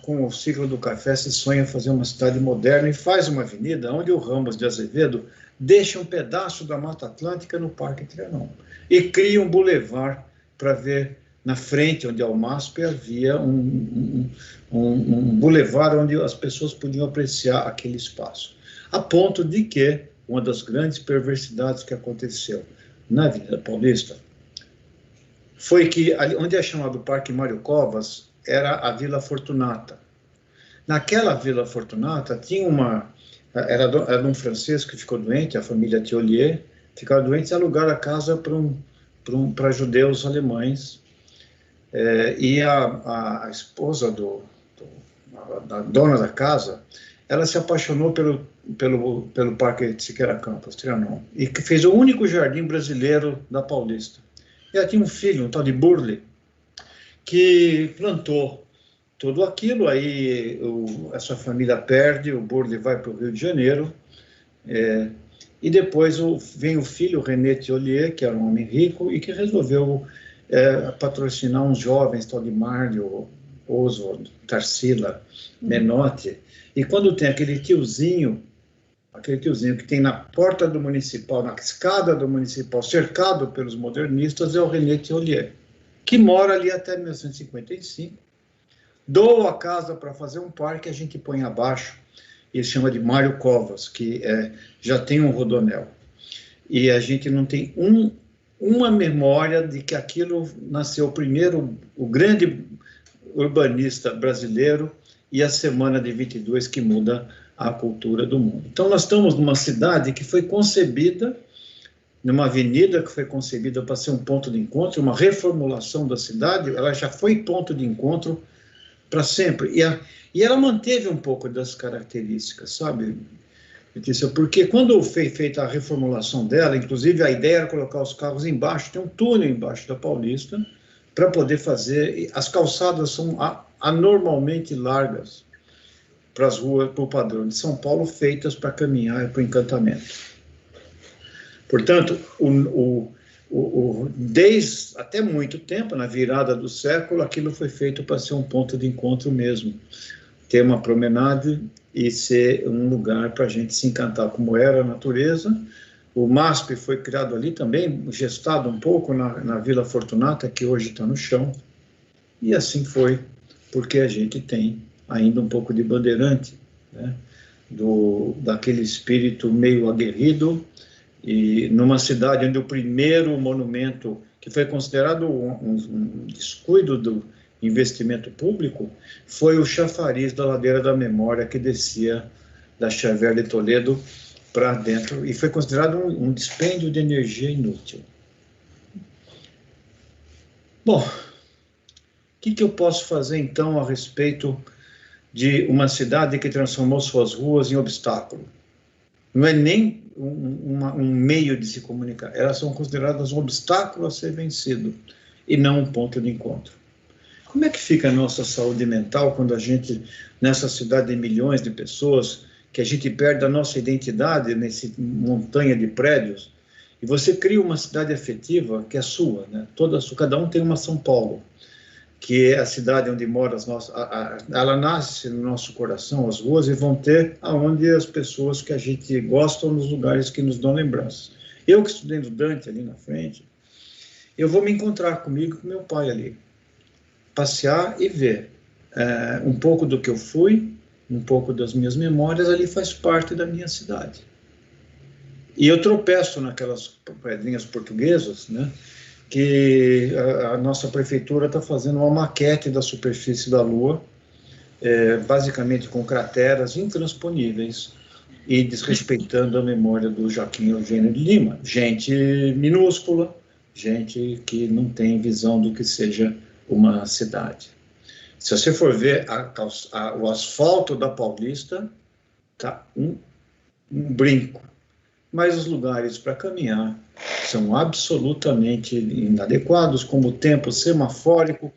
com o ciclo do café, se sonha fazer uma cidade moderna e faz uma avenida onde o Ramos de Azevedo deixa um pedaço da Mata Atlântica no Parque Trianon e cria um bulevar para ver na frente, onde é o MASP, havia um bulevar onde as pessoas podiam apreciar aquele espaço. A ponto de que uma das grandes perversidades que aconteceu na Avenida Paulista foi que, onde é chamado Parque Mário Covas, era a Vila Fortunata. Naquela Vila Fortunata tinha era de um francês que ficou doente, a família Thiollier, ficaram doentes e alugaram a casa para judeus alemães. E a esposa da dona da casa, ela se apaixonou pelo Parque de Siqueira Campos, Trianon, e que fez o único jardim brasileiro da Paulista. E ela tinha um filho, um tal de Burle, que plantou tudo aquilo. Aí essa família perde, o Burle vai para o Rio de Janeiro, e depois vem o filho, René Thiollier, que era um homem rico e que resolveu patrocinar uns jovens, tal de Mário, Oswald, Tarsila, Menotti. E quando tem aquele tiozinho que tem na porta do municipal, na escada do municipal, cercado pelos modernistas, é o René Thiollier, que mora ali até 1955, doa a casa para fazer um parque, a gente põe abaixo, e chama de Mário Covas, que já tem um rodoanel. E a gente não tem uma memória de que aquilo nasceu primeiro, o grande urbanista brasileiro, e a Semana de 22 que muda a cultura do mundo. Então, nós estamos numa cidade que foi concebida, numa avenida que foi concebida para ser um ponto de encontro, uma reformulação da cidade, ela já foi ponto de encontro para sempre. E ela manteve um pouco das características, sabe, Letícia? Porque quando foi feita a reformulação dela, inclusive a ideia era colocar os carros embaixo, tem um túnel embaixo da Paulista, para poder fazer. As calçadas são anormalmente largas para as ruas, para o padrão de São Paulo, feitas para caminhar e para o encantamento. Portanto, desde até muito tempo, na virada do século, aquilo foi feito para ser um ponto de encontro mesmo, ter uma promenade e ser um lugar para a gente se encantar, como era a natureza. O MASP foi criado ali também, gestado um pouco na Vila Fortunata, que hoje está no chão, e assim foi, porque a gente tem ainda um pouco de Bandeirante, né, daquele espírito meio aguerrido, e numa cidade onde o primeiro monumento, que foi considerado um descuido do investimento público, foi o chafariz da Ladeira da Memória, que descia da Xavier de Toledo para dentro, e foi considerado um dispêndio de energia inútil. Bom, o que eu posso fazer, então, a respeito de uma cidade que transformou suas ruas em obstáculo? Não é nem um meio de se comunicar, elas são consideradas um obstáculo a ser vencido, e não um ponto de encontro. Como é que fica a nossa saúde mental quando a gente, nessa cidade de milhões de pessoas, que a gente perde a nossa identidade nessa montanha de prédios, e você cria uma cidade afetiva que é sua, né? Cada um tem uma São Paulo, que é a cidade onde mora ela nasce no nosso coração, as ruas, e vão ter aonde as pessoas que a gente gosta, nos lugares que nos dão lembranças. Eu que estudei no Dante ali na frente, eu vou me encontrar comigo e com meu pai ali, passear e ver um pouco do que eu fui, um pouco das minhas memórias, ali faz parte da minha cidade. E eu tropeço naquelas pedrinhas portuguesas, né, que a nossa prefeitura está fazendo uma maquete da superfície da Lua, basicamente com crateras intransponíveis e desrespeitando a memória do Joaquim Eugênio de Lima. Gente minúscula, gente que não tem visão do que seja uma cidade. Se você for ver o asfalto da Paulista, tá um brinco. Mas os lugares para caminhar são absolutamente inadequados, como o tempo semafórico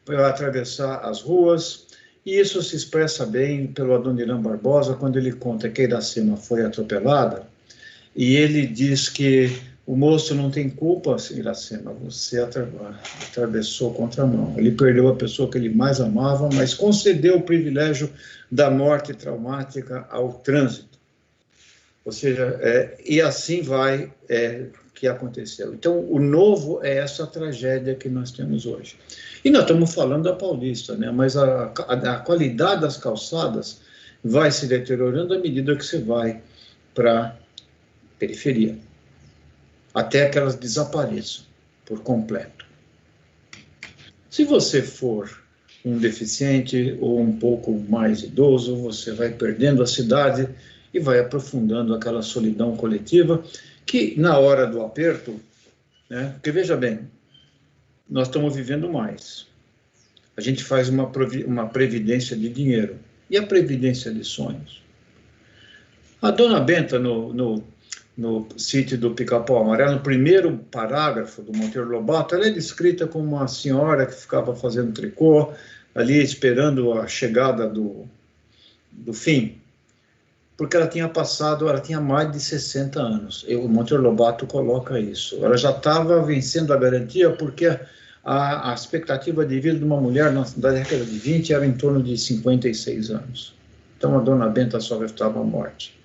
para atravessar as ruas. E isso se expressa bem pelo Adoniran Barbosa, quando ele conta que Iracema foi atropelada, e ele diz que o moço não tem culpa, Iracema, você atravessou contramão. Ele perdeu a pessoa que ele mais amava, mas concedeu o privilégio da morte traumática ao trânsito. Ou seja, e assim vai que aconteceu. Então, o novo é essa tragédia que nós temos hoje. E nós estamos falando da Paulista, né? Mas a qualidade das calçadas vai se deteriorando à medida que você vai para a periferia, até que elas desapareçam por completo. Se você for um deficiente ou um pouco mais idoso, você vai perdendo a cidade e vai aprofundando aquela solidão coletiva que, na hora do aperto, né? Porque, veja bem, nós estamos vivendo mais. A gente faz uma previdência de dinheiro. E a previdência de sonhos? A dona Benta, no sítio do Pica-Pau Amarelo, no primeiro parágrafo do Monteiro Lobato, ela é descrita como uma senhora que ficava fazendo tricô, ali esperando a chegada do fim, porque ela tinha mais de 60 anos. O Monteiro Lobato coloca isso. Ela já estava vencendo a garantia, porque a expectativa de vida de uma mulher da década de 20 era em torno de 56 anos. Então, a dona Benta só estava à morte.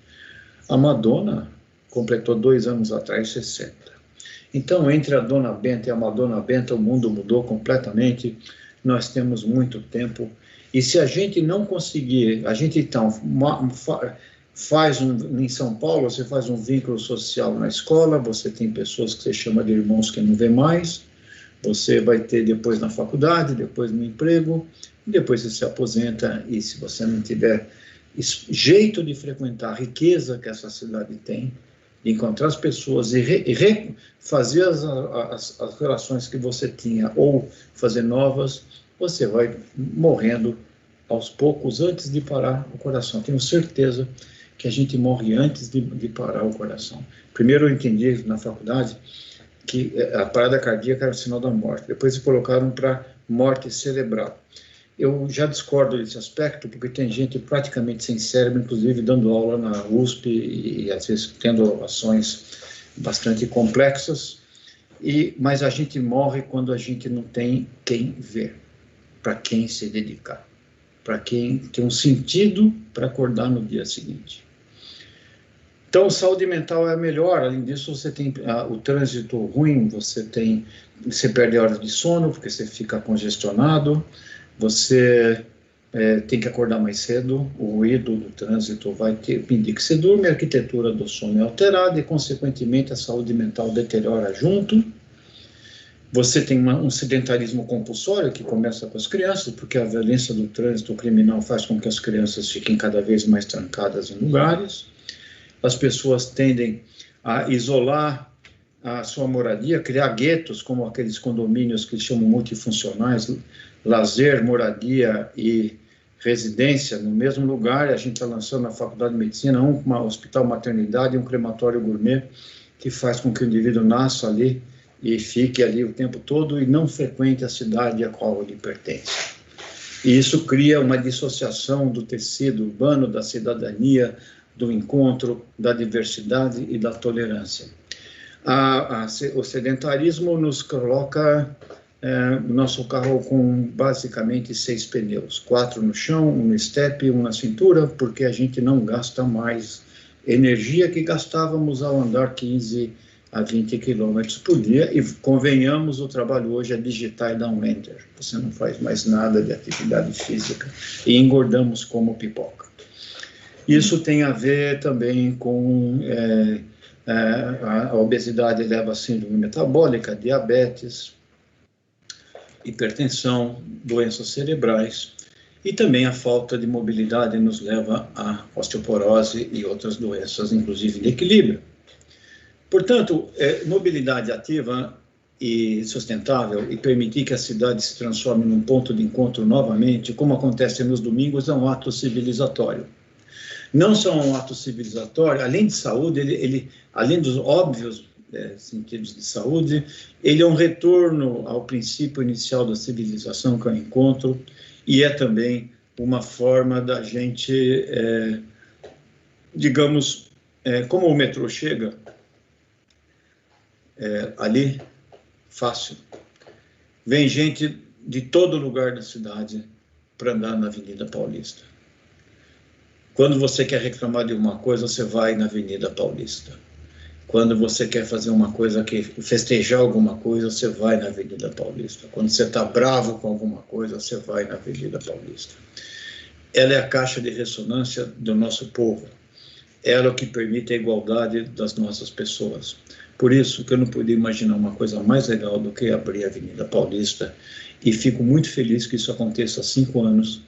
A Madonna completou 2 anos atrás 60. Então, entre a dona Benta e a Madonna Benta, o mundo mudou completamente. Nós temos muito tempo. E se a gente não conseguir, a gente então em São Paulo, você faz um vínculo social na escola, você tem pessoas que você chama de irmãos que não vê mais, você vai ter depois na faculdade, depois no emprego, depois você se aposenta, e se você não tiver jeito de frequentar a riqueza que essa cidade tem, de encontrar as pessoas e refazer as relações que você tinha, ou fazer novas, você vai morrendo aos poucos antes de parar o coração. Tenho certeza que a gente morre antes de parar o coração. Primeiro eu entendi na faculdade que a parada cardíaca era o sinal da morte. Depois se colocaram para morte cerebral. Eu já discordo desse aspecto, porque tem gente praticamente sem cérebro, inclusive dando aula na USP e às vezes tendo ações bastante complexas, mas a gente morre quando a gente não tem quem ver, para quem se dedicar, para quem tem um sentido para acordar no dia seguinte. Então, saúde mental é melhor. Além disso, você tem o trânsito ruim, você perde horas de sono, porque você fica congestionado, você tem que acordar mais cedo, o ruído do trânsito vai impedir que você durma, a arquitetura do sono é alterada e, consequentemente, a saúde mental deteriora junto. Você tem um sedentarismo compulsório que começa com as crianças, porque a violência do trânsito criminal faz com que as crianças fiquem cada vez mais trancadas em lugares. As pessoas tendem a isolar a sua moradia, criar guetos, como aqueles condomínios que chamam multifuncionais, lazer, moradia e residência no mesmo lugar. A gente está lançando na Faculdade de Medicina um hospital maternidade e um crematório gourmet, que faz com que o indivíduo nasça ali e fique ali o tempo todo e não frequente a cidade a qual ele pertence. E isso cria uma dissociação do tecido urbano, da cidadania, do encontro, da diversidade e da tolerância. O sedentarismo nos coloca o nosso carro com basicamente 6 pneus, 4 no chão, 1 no estepe, 1 na cintura, porque a gente não gasta mais energia que gastávamos ao andar 15 a 20 quilômetros por dia, e convenhamos, o trabalho hoje é digitar e dar um enter. Você não faz mais nada de atividade física e engordamos como pipoca. Isso tem a ver também com a obesidade, leva a síndrome metabólica, diabetes, hipertensão, doenças cerebrais, e também a falta de mobilidade nos leva à osteoporose e outras doenças, inclusive de equilíbrio. Portanto, mobilidade ativa e sustentável e permitir que a cidade se transforme num ponto de encontro novamente, como acontece nos domingos, é um ato civilizatório. Não só um ato civilizatório, além de saúde, ele além dos óbvios sentidos de saúde, ele é um retorno ao princípio inicial da civilização, que é o encontro, e é também uma forma da gente, digamos, como o metrô chega ali, fácil, vem gente de todo lugar da cidade para andar na Avenida Paulista. Quando você quer reclamar de uma coisa, você vai na Avenida Paulista. Quando você quer fazer uma coisa, festejar alguma coisa, você vai na Avenida Paulista. Quando você está bravo com alguma coisa, você vai na Avenida Paulista. Ela é a caixa de ressonância do nosso povo. Ela é o que permite a igualdade das nossas pessoas. Por isso que eu não podia imaginar uma coisa mais legal do que abrir a Avenida Paulista, e fico muito feliz que isso aconteça há 5 anos,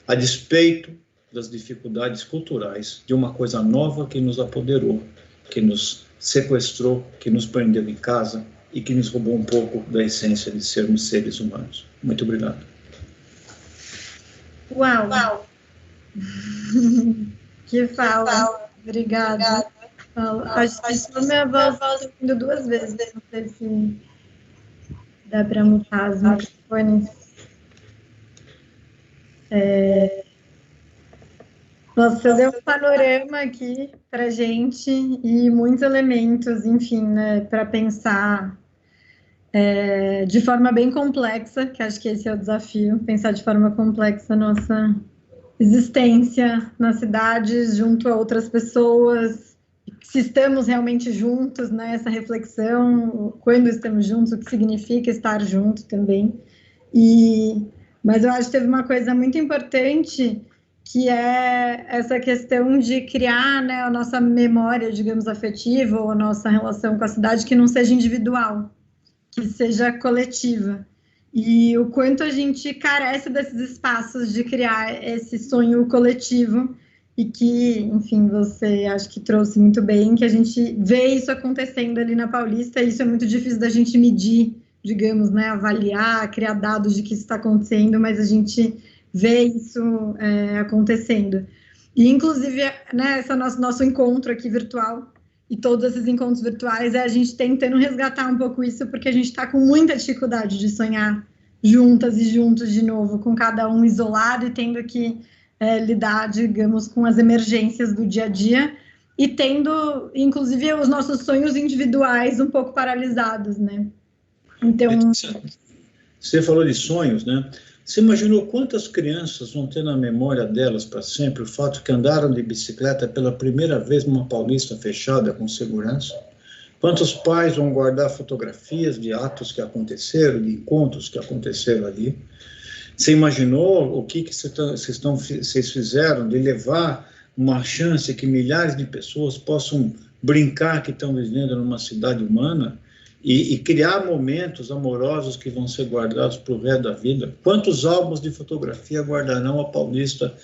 a despeito das dificuldades culturais de uma coisa nova que nos apoderou, que nos sequestrou, que nos prendeu em casa e que nos roubou um pouco da essência de sermos seres humanos. Muito obrigado. Uau! Que fala! Obrigada. Acho que só minha voz está indo 2 vezes, não sei se dá para mutar os microfones. Nossa, você deu um panorama aqui para gente e muitos elementos, enfim, né, para pensar de forma bem complexa, que acho que esse é o desafio, pensar de forma complexa a nossa existência nas cidades, junto a outras pessoas, se estamos realmente juntos, né, essa reflexão, quando estamos juntos, o que significa estar junto também. Mas eu acho que teve uma coisa muito importante, que é essa questão de criar, né, a nossa memória, digamos, afetiva, ou a nossa relação com a cidade, que não seja individual, que seja coletiva. E o quanto a gente carece desses espaços de criar esse sonho coletivo, e que, enfim, você acho que trouxe muito bem, que a gente vê isso acontecendo ali na Paulista, e isso é muito difícil da gente medir, digamos, né, avaliar, criar dados de que isso está acontecendo, mas a gente vê isso acontecendo. E, inclusive, né, esse nosso encontro aqui virtual, e todos esses encontros virtuais, a gente tentando resgatar um pouco isso, porque a gente está com muita dificuldade de sonhar juntas e juntos de novo, com cada um isolado e tendo que lidar, digamos, com as emergências do dia a dia, e tendo, inclusive, os nossos sonhos individuais um pouco paralisados, né? Então... Você falou de sonhos, né? Você imaginou quantas crianças vão ter na memória delas para sempre o fato que andaram de bicicleta pela primeira vez numa Paulista fechada com segurança? Quantos pais vão guardar fotografias de atos que aconteceram, de encontros que aconteceram ali? Você imaginou o que vocês fizeram de levar uma chance que milhares de pessoas possam brincar que estão vivendo numa cidade humana e criar momentos amorosos que vão ser guardados para o resto da vida? Quantos álbuns de fotografia guardarão a Paulista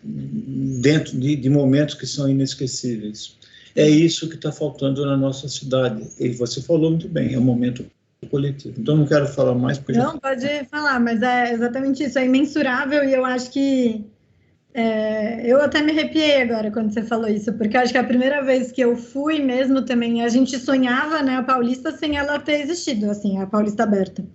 dentro de momentos que são inesquecíveis? É isso que está faltando na nossa cidade. E você falou muito bem, é um momento coletivo. Então, não quero falar mais. Porque não, pode falar, mas é exatamente isso, é imensurável, e eu acho que eu até me arrepiei agora quando você falou isso, porque eu acho que a primeira vez que eu fui mesmo também, a gente sonhava, né, a Paulista sem ela ter existido, assim, a Paulista aberta.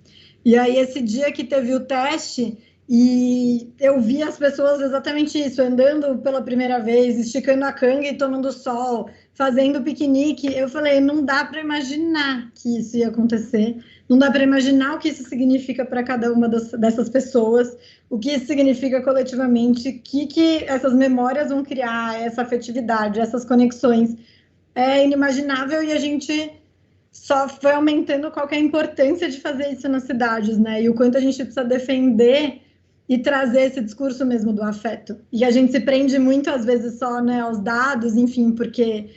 E aí, esse dia que teve o teste, e eu vi as pessoas exatamente isso, andando pela primeira vez, esticando a canga e tomando sol, fazendo piquenique, eu falei, não dá para imaginar que isso ia acontecer, não dá para imaginar o que isso significa para cada uma dessas pessoas, o que isso significa coletivamente, que essas memórias vão criar, essa afetividade, essas conexões. É inimaginável, e a gente só foi aumentando qual que é a importância de fazer isso nas cidades, né? E o quanto a gente precisa defender e trazer esse discurso mesmo do afeto. E a gente se prende muito, às vezes, só, né, aos dados, enfim, porque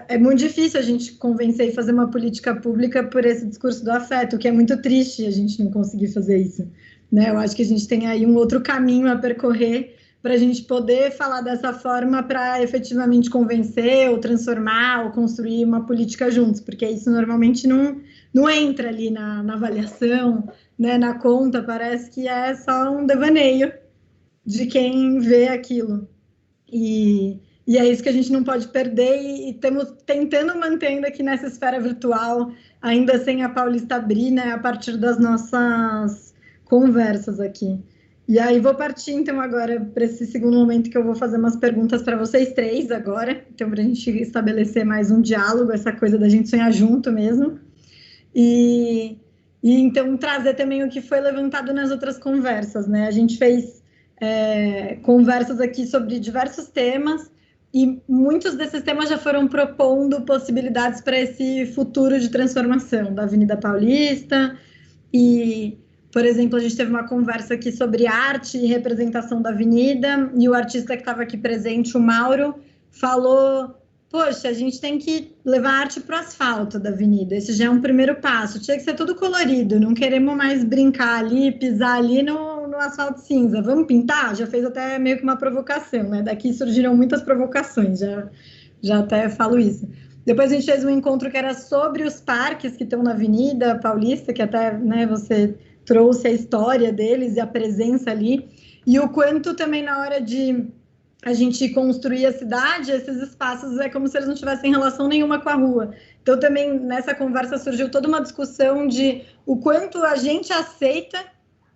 é muito difícil a gente convencer e fazer uma política pública por esse discurso do afeto, que é muito triste a gente não conseguir fazer isso, né? Eu acho que a gente tem aí um outro caminho a percorrer para a gente poder falar dessa forma para efetivamente convencer ou transformar ou construir uma política juntos, porque isso normalmente não entra ali na avaliação, né, na conta, parece que é só um devaneio de quem vê aquilo. E é isso que a gente não pode perder e estamos tentando manter aqui nessa esfera virtual, ainda sem a Paulista abrir, né, a partir das nossas conversas aqui. E aí vou partir, então, agora para esse segundo momento que eu vou fazer umas perguntas para vocês três agora, então, para a gente estabelecer mais um diálogo, essa coisa da gente sonhar junto mesmo. E então, trazer também o que foi levantado nas outras conversas, né? A gente fez conversas aqui sobre diversos temas, e muitos desses temas já foram propondo possibilidades para esse futuro de transformação da Avenida Paulista. E, por exemplo, a gente teve uma conversa aqui sobre arte e representação da avenida, e o artista que estava aqui presente, o Mauro, falou: poxa, a gente tem que levar arte para o asfalto da avenida, esse já é um primeiro passo, tinha que ser tudo colorido, não queremos mais brincar ali, pisar ali no asfalto cinza, vamos pintar? Já fez até meio que uma provocação, né? Daqui surgiram muitas provocações, já até falo isso. Depois a gente fez um encontro que era sobre os parques que estão na Avenida Paulista, que até, né, você trouxe a história deles e a presença ali, e o quanto também na hora de a gente construir a cidade, esses espaços é como se eles não tivessem relação nenhuma com a rua. Então também nessa conversa surgiu toda uma discussão de o quanto a gente aceita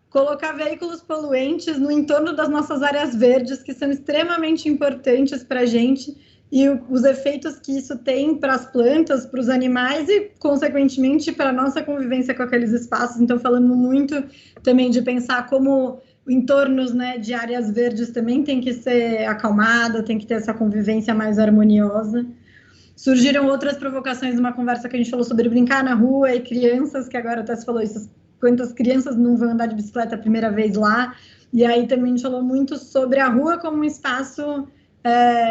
colocar veículos poluentes no entorno das nossas áreas verdes, que são extremamente importantes para a gente, e os efeitos que isso tem para as plantas, para os animais e, consequentemente, para a nossa convivência com aqueles espaços. Então, falando muito também de pensar como entornos, né, de áreas verdes também tem que ser acalmada, tem que ter essa convivência mais harmoniosa. Surgiram outras provocações numa conversa que a gente falou sobre brincar na rua e crianças, que agora até se falou isso, quantas crianças não vão andar de bicicleta a primeira vez lá, e aí também a gente falou muito sobre a rua como um espaço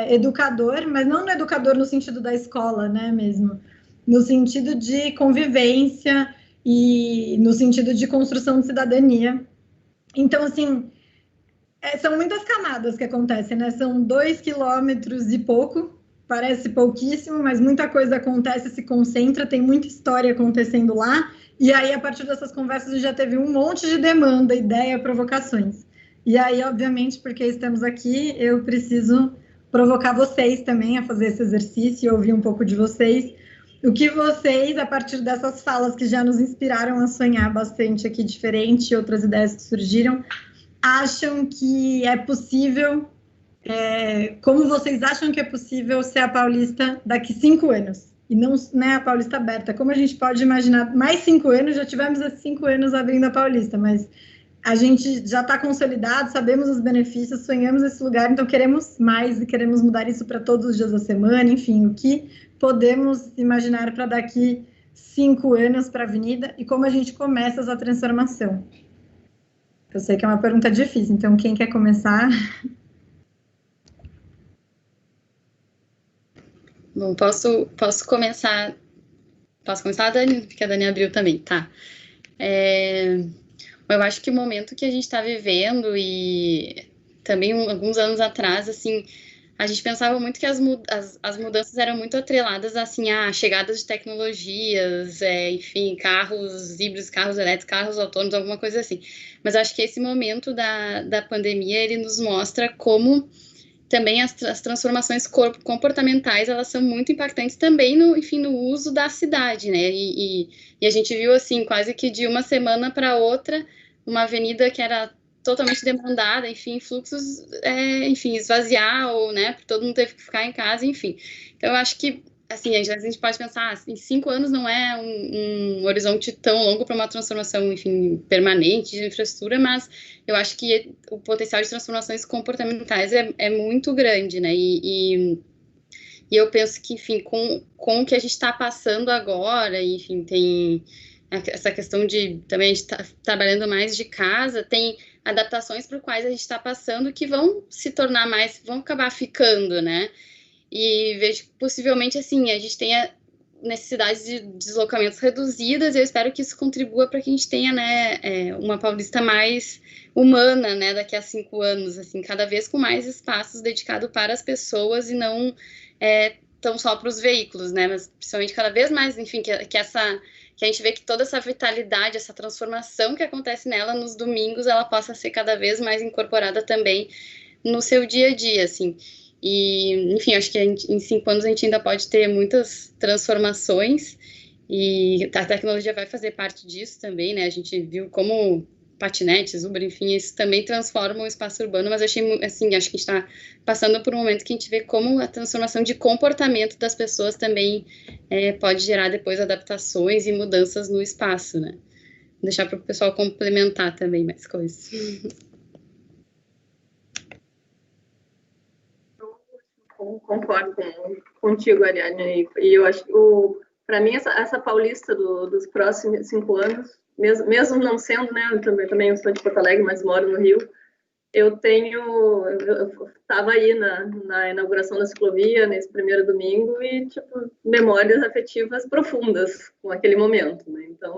educador, mas não no educador no sentido da escola, né, mesmo, no sentido de convivência e no sentido de construção de cidadania. Então, assim, são muitas camadas que acontecem, né, são 2 quilômetros e pouco, parece pouquíssimo, mas muita coisa acontece, se concentra, tem muita história acontecendo lá, e aí, a partir dessas conversas, a gente já teve um monte de demanda, ideia, provocações. E aí, obviamente, porque estamos aqui, eu preciso provocar vocês também a fazer esse exercício e ouvir um pouco de vocês. O que vocês, a partir dessas falas que já nos inspiraram a sonhar bastante aqui diferente, outras ideias que surgiram, acham que é possível, como vocês acham que é possível ser a Paulista daqui 5 anos? E não, né, a Paulista aberta. Como a gente pode imaginar mais 5 anos? Já tivemos esses 5 anos abrindo a Paulista, mas a gente já está consolidado, sabemos os benefícios, sonhamos esse lugar, então queremos mais e queremos mudar isso para todos os dias da semana, enfim, o que podemos imaginar para daqui 5 anos para a Avenida e como a gente começa essa transformação. Eu sei que é uma pergunta difícil, então quem quer começar? Bom, posso começar? Posso começar, Dani? Porque a Dani abriu também, tá. Eu acho que o momento que a gente está vivendo e também alguns anos atrás, assim, a gente pensava muito que as mudanças eram muito atreladas, assim, a chegadas de tecnologias, enfim, carros híbridos, carros elétricos, carros autônomos, alguma coisa assim. Mas acho que esse momento da pandemia, ele nos mostra como também as transformações comportamentais, elas são muito impactantes também no uso da cidade, né? E a gente viu, assim, quase que de uma semana para outra, uma avenida que era totalmente demandada, enfim, fluxos, esvaziar, ou, né, todo mundo teve que ficar em casa, enfim. Então, eu acho que, assim, a gente pode pensar, em 5 anos não é um horizonte tão longo para uma transformação, enfim, permanente de infraestrutura, mas eu acho que o potencial de transformações comportamentais é muito grande, né, e eu penso que, enfim, com o que a gente está passando agora, enfim, tem essa questão de também a gente tá trabalhando mais de casa, tem adaptações por quais a gente está passando que vão se tornar mais, vão acabar ficando, né? E vejo que possivelmente, assim, a gente tenha necessidades de deslocamentos reduzidas, e eu espero que isso contribua para que a gente tenha, né, uma Paulista mais humana, né, daqui a 5 anos, assim, cada vez com mais espaços dedicados para as pessoas e não tão só para os veículos, né, mas principalmente cada vez mais, enfim, que a gente vê que toda essa vitalidade, essa transformação que acontece nela nos domingos, ela possa ser cada vez mais incorporada também no seu dia a dia, assim. E, enfim, acho que em 5 anos a gente ainda pode ter muitas transformações e a tecnologia vai fazer parte disso também, né? A gente viu como patinetes, Uber, enfim, isso também transforma o espaço urbano, mas achei, assim, acho que a gente está passando por um momento que a gente vê como a transformação de comportamento das pessoas também pode gerar depois adaptações e mudanças no espaço, né? Vou deixar para o pessoal complementar também mais coisas. Concordo contigo, Ariane, e eu acho que para mim essa Paulista dos próximos 5 anos, mesmo não sendo, né, eu também sou de Porto Alegre, mas moro no Rio, eu estava aí na inauguração da ciclovia nesse primeiro domingo e, tipo, memórias afetivas profundas com aquele momento, né? Então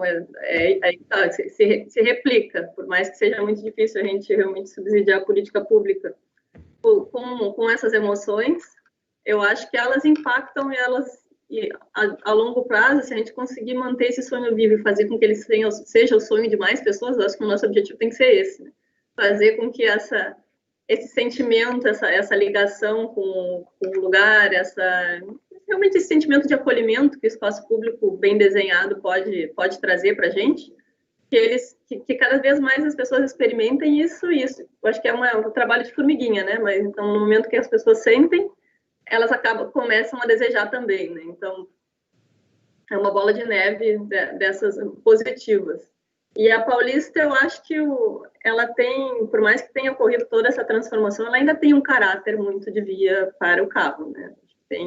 se replica, por mais que seja muito difícil a gente realmente subsidiar a política pública com essas emoções, eu acho que elas impactam e a longo prazo, se a gente conseguir manter esse sonho vivo e fazer com que ele seja o sonho de mais pessoas, eu acho que o nosso objetivo tem que ser esse, né? Fazer com que esse sentimento, essa ligação com o lugar, realmente esse sentimento de acolhimento que o espaço público bem desenhado pode trazer para a gente, que cada vez mais as pessoas experimentem isso. Eu acho que é um trabalho de formiguinha, né? Mas então, no momento que as pessoas sentem, elas começam a desejar também, né? Então, é uma bola de neve dessas positivas. E a Paulista, eu acho que ela tem, por mais que tenha ocorrido toda essa transformação, ela ainda tem um caráter muito de via para o carro, né? Que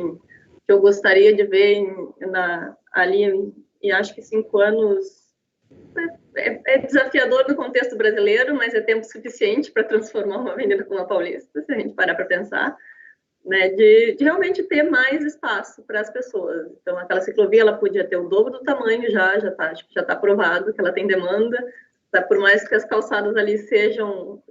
eu gostaria de ver ali, e acho que 5 anos é desafiador no contexto brasileiro, mas é tempo suficiente para transformar uma avenida como a Paulista, se a gente parar para pensar, né, de realmente ter mais espaço para as pessoas. Então, aquela ciclovia, ela podia ter o dobro do tamanho, acho que já está provado que ela tem demanda, tá? Por mais que as calçadas ali sejam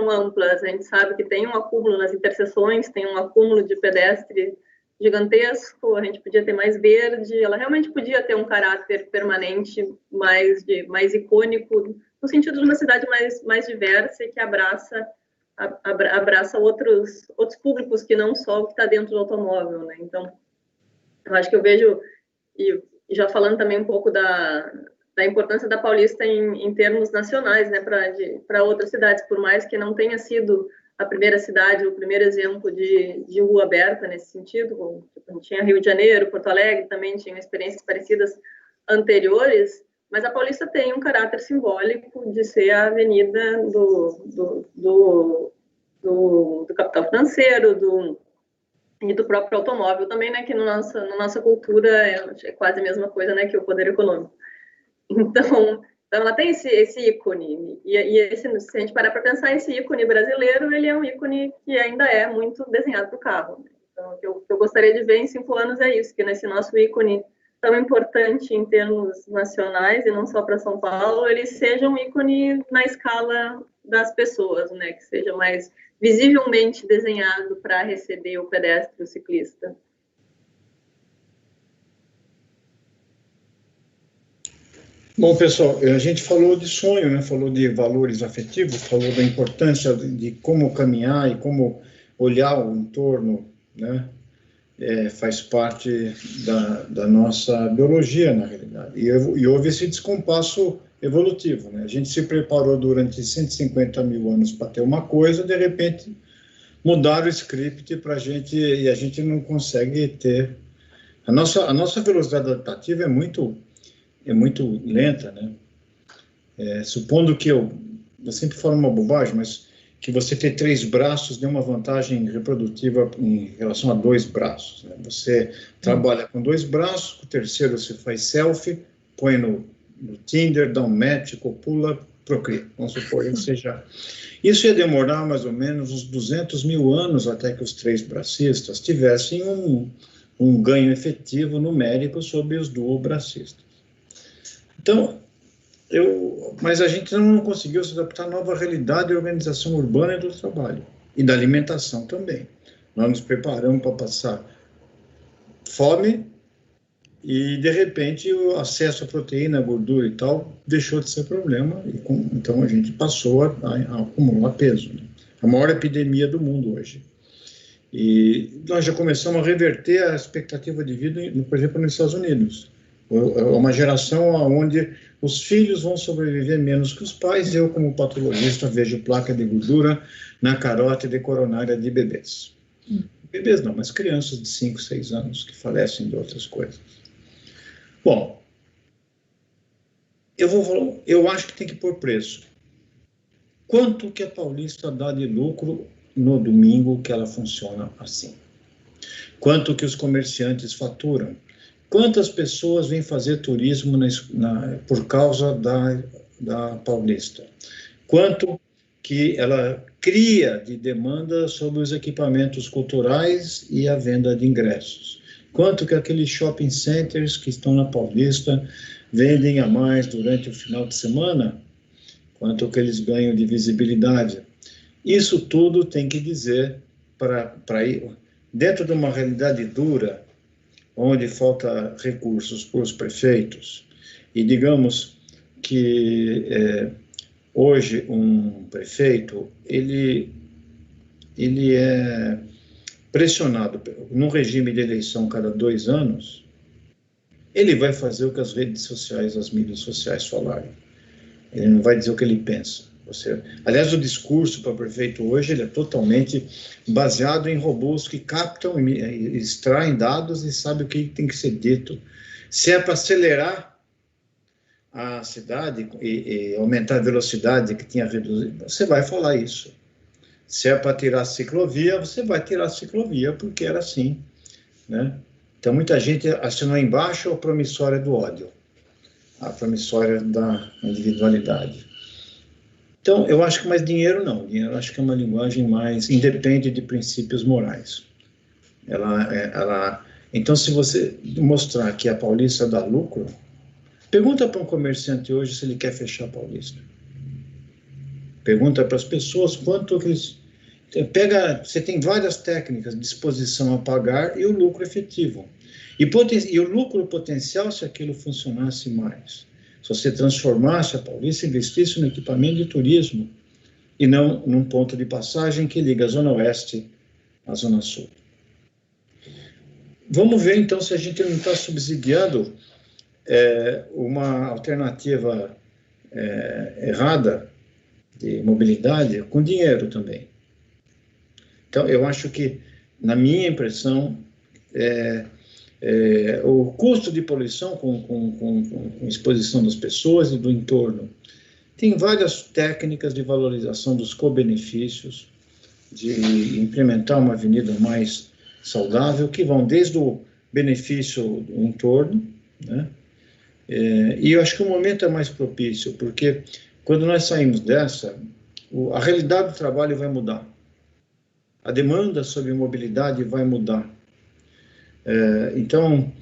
amplas, a gente sabe que tem um acúmulo nas interseções, tem um acúmulo de pedestre gigantesco, a gente podia ter mais verde, ela realmente podia ter um caráter permanente mais icônico, no sentido de uma cidade mais diversa e que abraça outros públicos que não só o que está dentro do automóvel, né? Então, eu acho que eu vejo, e já falando também um pouco da importância da Paulista em termos nacionais, né, para outras cidades, por mais que não tenha sido a primeira cidade, o primeiro exemplo de rua aberta nesse sentido. A gente tinha Rio de Janeiro, Porto Alegre também tinham experiências parecidas anteriores, mas a Paulista tem um caráter simbólico de ser a avenida do capital financeiro, e do próprio automóvel também, né, que na nossa cultura é quase a mesma coisa, né, que o poder econômico. Então ela tem esse ícone, e se a gente parar para pensar, esse ícone brasileiro, ele é um ícone que ainda é muito desenhado para o carro. Então, o que eu gostaria de ver em 5 anos é isso, que nesse nosso ícone tão importante em termos nacionais, e não só para São Paulo, ele seja um ícone na escala das pessoas, né, que seja mais visivelmente desenhado para receber o pedestre, o ciclista. Bom, pessoal, a gente falou de sonho, né? Falou de valores afetivos, falou da importância de como caminhar e como olhar o entorno, né? Faz parte da nossa biologia, na realidade. E houve esse descompasso evolutivo, né? A gente se preparou durante 150 mil anos para ter uma coisa, de repente mudaram o script para a gente, e a gente não consegue ter... A nossa velocidade adaptativa é muito lenta, né? Supondo que eu sempre falo uma bobagem, mas que você ter 3 braços dê uma vantagem reprodutiva em relação a 2 braços, né? Você trabalha com 2 braços, com o terceiro você faz selfie, põe no Tinder, dá um match, copula, procria. Vamos supor, isso ia demorar mais ou menos uns 200 mil anos até que os 3 bracistas tivessem um ganho efetivo numérico sobre os duobracistas. Então, mas a gente não conseguiu se adaptar à nova realidade da organização urbana e do trabalho, e da alimentação também. Nós nos preparamos para passar fome e, de repente, o acesso à proteína, à gordura e tal, deixou de ser problema, então a gente passou a acumular peso, né? A maior epidemia do mundo hoje. E nós já começamos a reverter a expectativa de vida, por exemplo, nos Estados Unidos. É uma geração onde os filhos vão sobreviver menos que os pais. Eu, como patologista, vejo placa de gordura na carótide coronária de bebês. Bebês não, mas crianças de 5, 6 anos que falecem de outras coisas. Bom, eu acho que tem que pôr preço. Quanto que a Paulista dá de lucro no domingo que ela funciona assim? Quanto que os comerciantes faturam? Quantas pessoas vêm fazer turismo por causa da Paulista? Quanto que ela cria de demanda sobre os equipamentos culturais e a venda de ingressos? Quanto que aqueles shopping centers que estão na Paulista vendem a mais durante o final de semana? Quanto que eles ganham de visibilidade? Isso tudo tem que dizer para ir dentro de uma realidade dura, onde falta recursos para os prefeitos, e digamos que hoje um prefeito, ele é pressionado num regime de eleição cada 2 anos, ele vai fazer o que as redes sociais, as mídias sociais falarem. Ele não vai dizer o que ele pensa. Aliás, o discurso para o prefeito hoje ele é totalmente baseado em robôs que captam e extraem dados e sabem o que tem que ser dito. Se é para acelerar a cidade e aumentar a velocidade que tinha reduzido, você vai falar isso. Se é para tirar a ciclovia, você vai tirar a ciclovia, porque era assim, né? Então, muita gente assinou embaixo a promissória do ódio, a promissória da individualidade. Então, eu acho que mais dinheiro não. Dinheiro acho que é uma linguagem mais independe de princípios morais. Então, se você mostrar que a Paulista dá lucro, pergunta para um comerciante hoje se ele quer fechar a Paulista. Pergunta para as pessoas quanto que eles... Você tem várias técnicas, disposição a pagar e o lucro efetivo. E o lucro potencial se aquilo funcionasse mais. Se você transformasse a Paulista, investisse no equipamento de turismo e não num ponto de passagem que liga a Zona Oeste à Zona Sul. Vamos ver, então, se a gente não está subsidiando uma alternativa errada de mobilidade com dinheiro também. Então, eu acho que, na minha impressão, o custo de poluição com exposição das pessoas e do entorno. Tem várias técnicas de valorização dos co-benefícios, de implementar uma avenida mais saudável, que vão desde o benefício do entorno, né? E eu acho que o momento é mais propício, porque quando nós saímos dessa, a realidade do trabalho vai mudar. A demanda sobre mobilidade vai mudar. Então,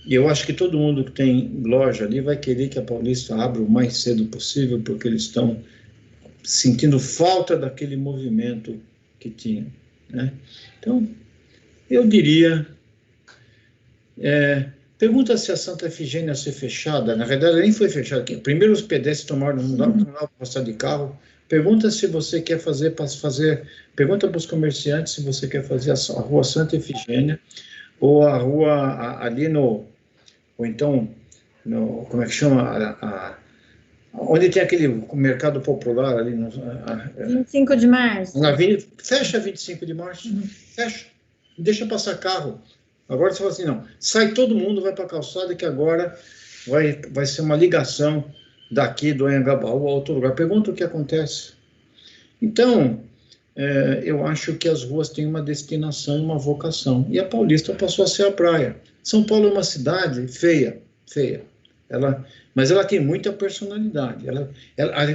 eu acho que todo mundo que tem loja ali vai querer que a Paulista abra o mais cedo possível, porque eles estão sentindo falta daquele movimento que tinha, né? Então, eu diria... pergunta se a Santa Efigênia ia ser fechada. Na verdade, nem foi fechada. Primeiro os pedestres tomaram, não dava para passar de carro. Pergunta se você quer fazer... Pergunta para os comerciantes se você quer fazer a Rua Santa Efigênia, ou a rua ali ou então, como é que chama? Onde tem aquele mercado popular ali? 25 de março. Fecha 25 de março, fecha, deixa passar carro. Agora você fala assim, não, sai todo mundo, vai para a calçada, que agora vai ser uma ligação daqui do Anhangabaú a outro lugar. Pergunta o que acontece. Então, eu acho que as ruas têm uma destinação e uma vocação. E a Paulista passou a ser a praia. São Paulo é uma cidade feia. Mas ela tem muita personalidade.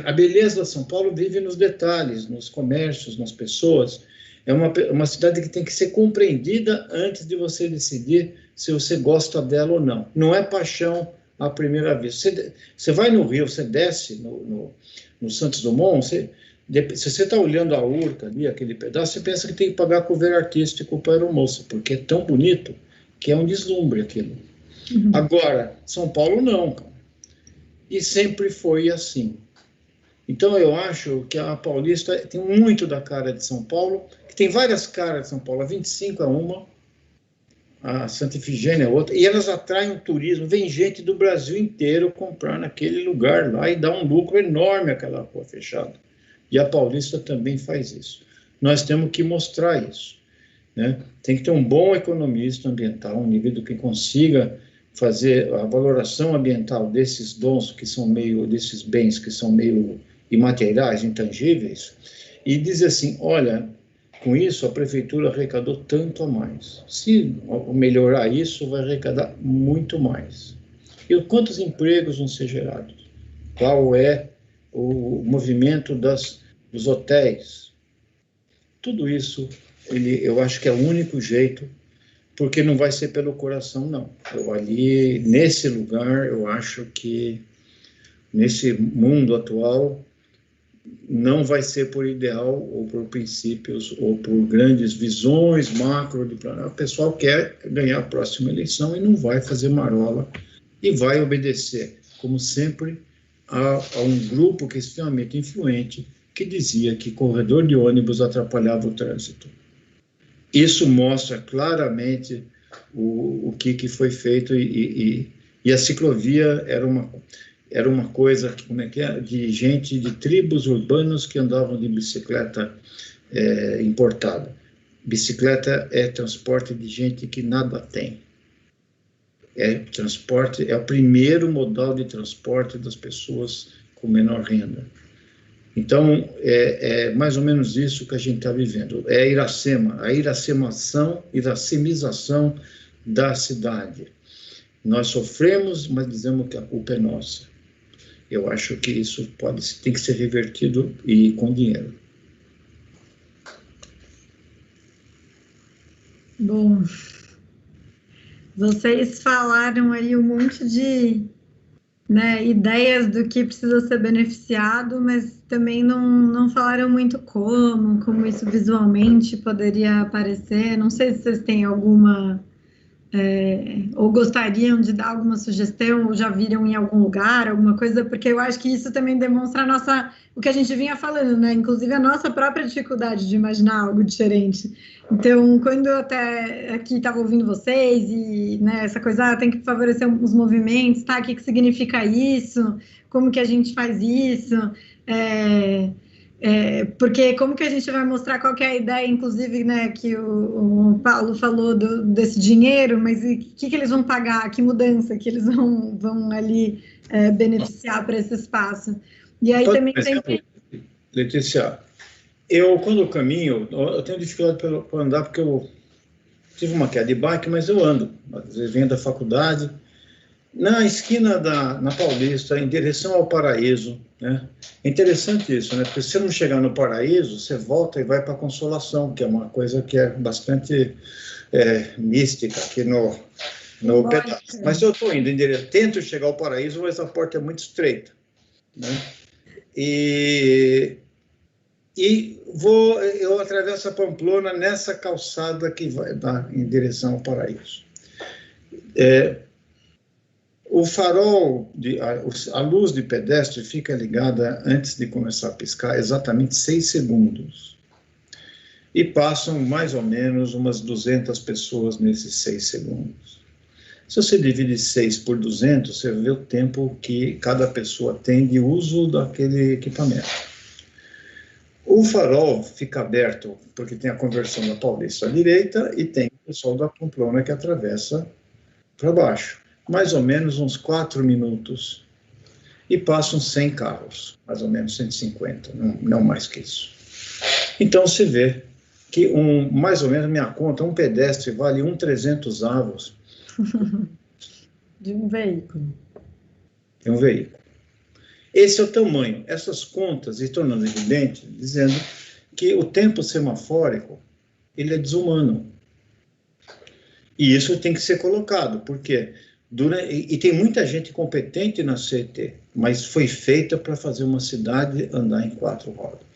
A beleza de São Paulo vive nos detalhes, nos comércios, nas pessoas. É uma cidade que tem que ser compreendida antes de você decidir se você gosta dela ou não. Não é paixão à primeira vista. Você vai no Rio, você desce no Santos Dumont, se você está olhando a Urca ali, aquele pedaço, você pensa que tem que pagar cover artístico para a aeromoça, porque é tão bonito que é um deslumbre aquilo. Uhum. Agora, São Paulo não, cara. E sempre foi assim. Então, eu acho que a Paulista tem muito da cara de São Paulo, que tem várias caras de São Paulo. A 25 é uma, a Santa Efigênia é outra, e elas atraem o turismo. Vem gente do Brasil inteiro comprar naquele lugar lá e dá um lucro enorme aquela rua fechada. E a Paulista também faz isso. Nós temos que mostrar isso, né? Tem que ter um bom economista ambiental, um indivíduo que consiga fazer a valoração ambiental desses dons que são meio, desses bens que são meio imateriais, intangíveis, e dizer assim, olha, com isso a prefeitura arrecadou tanto a mais. Se melhorar isso, vai arrecadar muito mais. E quantos empregos vão ser gerados? Qual é o movimento dos hotéis? Tudo isso, eu acho que é o único jeito, porque não vai ser pelo coração, não. Ali, nesse lugar, eu acho que, nesse mundo atual, não vai ser por ideal, ou por princípios, ou por grandes visões macro de plano. O pessoal quer ganhar a próxima eleição e não vai fazer marola, e vai obedecer, como sempre, a um grupo que é extremamente influente, que dizia que corredor de ônibus atrapalhava o trânsito. Isso mostra claramente o que foi feito, e a ciclovia era uma coisa, como é que é, de gente, de tribos urbanos que andavam de bicicleta importada. Bicicleta é transporte de gente que nada tem. É o primeiro modal de transporte das pessoas com menor renda. Então, é mais ou menos isso que a gente está vivendo. É a iracemização da cidade. Nós sofremos, mas dizemos que a culpa é nossa. Eu acho que isso tem que ser revertido e com dinheiro. Bom, vocês falaram aí um monte de ideias do que precisa ser beneficiado, mas também não falaram muito como isso visualmente poderia aparecer. Não sei se vocês têm alguma, ou gostariam de dar alguma sugestão, ou já viram em algum lugar, alguma coisa, porque eu acho que isso também demonstra o que a gente vinha falando, né? Inclusive a nossa própria dificuldade de imaginar algo diferente. Então, quando eu até aqui estava ouvindo vocês, e essa coisa, tem que favorecer os movimentos, tá? O que significa isso? Como que a gente faz isso? Porque como que a gente vai mostrar qual que é a ideia, inclusive, que o Paulo falou desse dinheiro, mas o que eles vão pagar, que mudança que eles vão ali beneficiar para esse espaço? E aí também tem... Letícia, quando eu caminho, eu tenho dificuldade para andar, porque eu tive uma queda de bike, mas eu ando. Às vezes venho da faculdade, na esquina na Paulista, em direção ao Paraíso, né? É interessante isso, né? Porque se você não chegar no Paraíso, você volta e vai para a Consolação, que é uma coisa que é bastante mística aqui no pedaço. Mas eu estou indo em direção, tento chegar ao Paraíso, mas a porta é muito estreita, né? Eu atravesso a Pamplona nessa calçada que vai dar em direção ao Paraíso. O farol, a luz de pedestre fica ligada antes de começar a piscar exatamente 6 segundos. E passam mais ou menos umas 200 pessoas nesses 6 segundos. Se você divide 6 por 200, você vê o tempo que cada pessoa tem de uso daquele equipamento. O farol fica aberto porque tem a conversão da Paulista à direita e tem o pessoal da Pamplona que atravessa para baixo. Mais ou menos uns 4 minutos. E passam 100 carros, mais ou menos 150, não mais que isso. Então, você vê que, mais ou menos, minha conta, um pedestre vale 300 avos. De um veículo. De um veículo. Esse é o tamanho. Essas contas, e tornando evidente, dizendo que o tempo semafórico ele é desumano. E isso tem que ser colocado, porque e tem muita gente competente na CET, mas foi feita para fazer uma cidade andar em 4 rodas.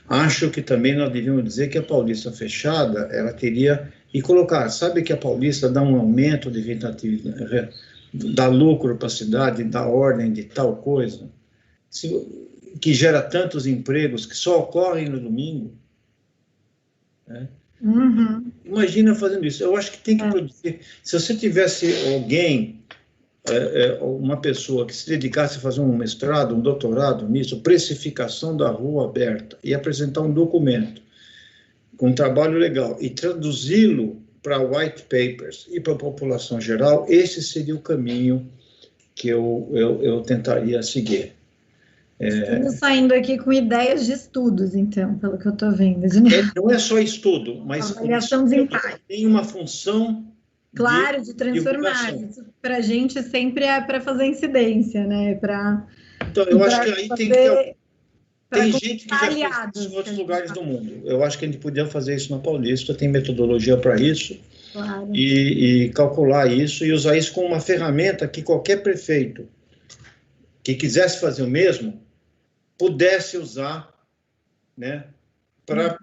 Acho que também nós devíamos dizer que a Paulista fechada, ela teria, e colocar, sabe que a Paulista dá um aumento de ventatividade, dá lucro para a cidade, dá ordem de tal coisa, que gera tantos empregos que só ocorrem no domingo, né? Uhum. Imagina fazendo isso. Eu acho que tem que produzir. Se você tivesse alguém, uma pessoa que se dedicasse a fazer um mestrado, um doutorado nisso, precificação da rua aberta, e apresentar um documento com um trabalho legal e traduzi-lo para white papers e para a população geral, esse seria o caminho que eu tentaria seguir. Estamos saindo aqui com ideias de estudos, então, pelo que eu estou vendo. Não é só estudo, mas avaliação de impacto. Tem uma função, claro, de transformar. Isso para a gente sempre é para fazer incidência, né? Então, eu acho que aí tem que ter... Tem gente que já fez isso em outros lugares do mundo. Eu acho que a gente podia fazer isso na Paulista, tem metodologia para isso, claro. e calcular isso e usar isso como uma ferramenta que qualquer prefeito que quisesse fazer o mesmo pudesse usar, né, para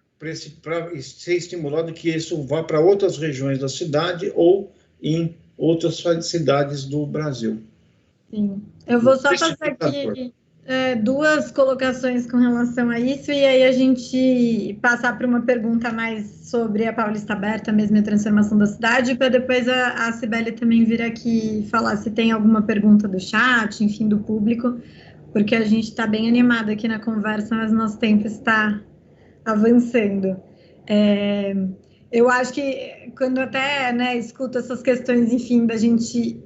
ser estimulado que isso vá para outras regiões da cidade ou em outras cidades do Brasil. Sim. Eu vou só fazer aqui 2 colocações com relação a isso, e aí a gente passar para uma pergunta mais sobre a Paulista Aberta, mesmo a transformação da cidade, para depois a Cibele também vir aqui falar se tem alguma pergunta do chat, enfim, do público, porque a gente está bem animado aqui na conversa, mas nosso tempo está avançando. Eu acho que quando até, né, escuto essas questões, enfim, da gente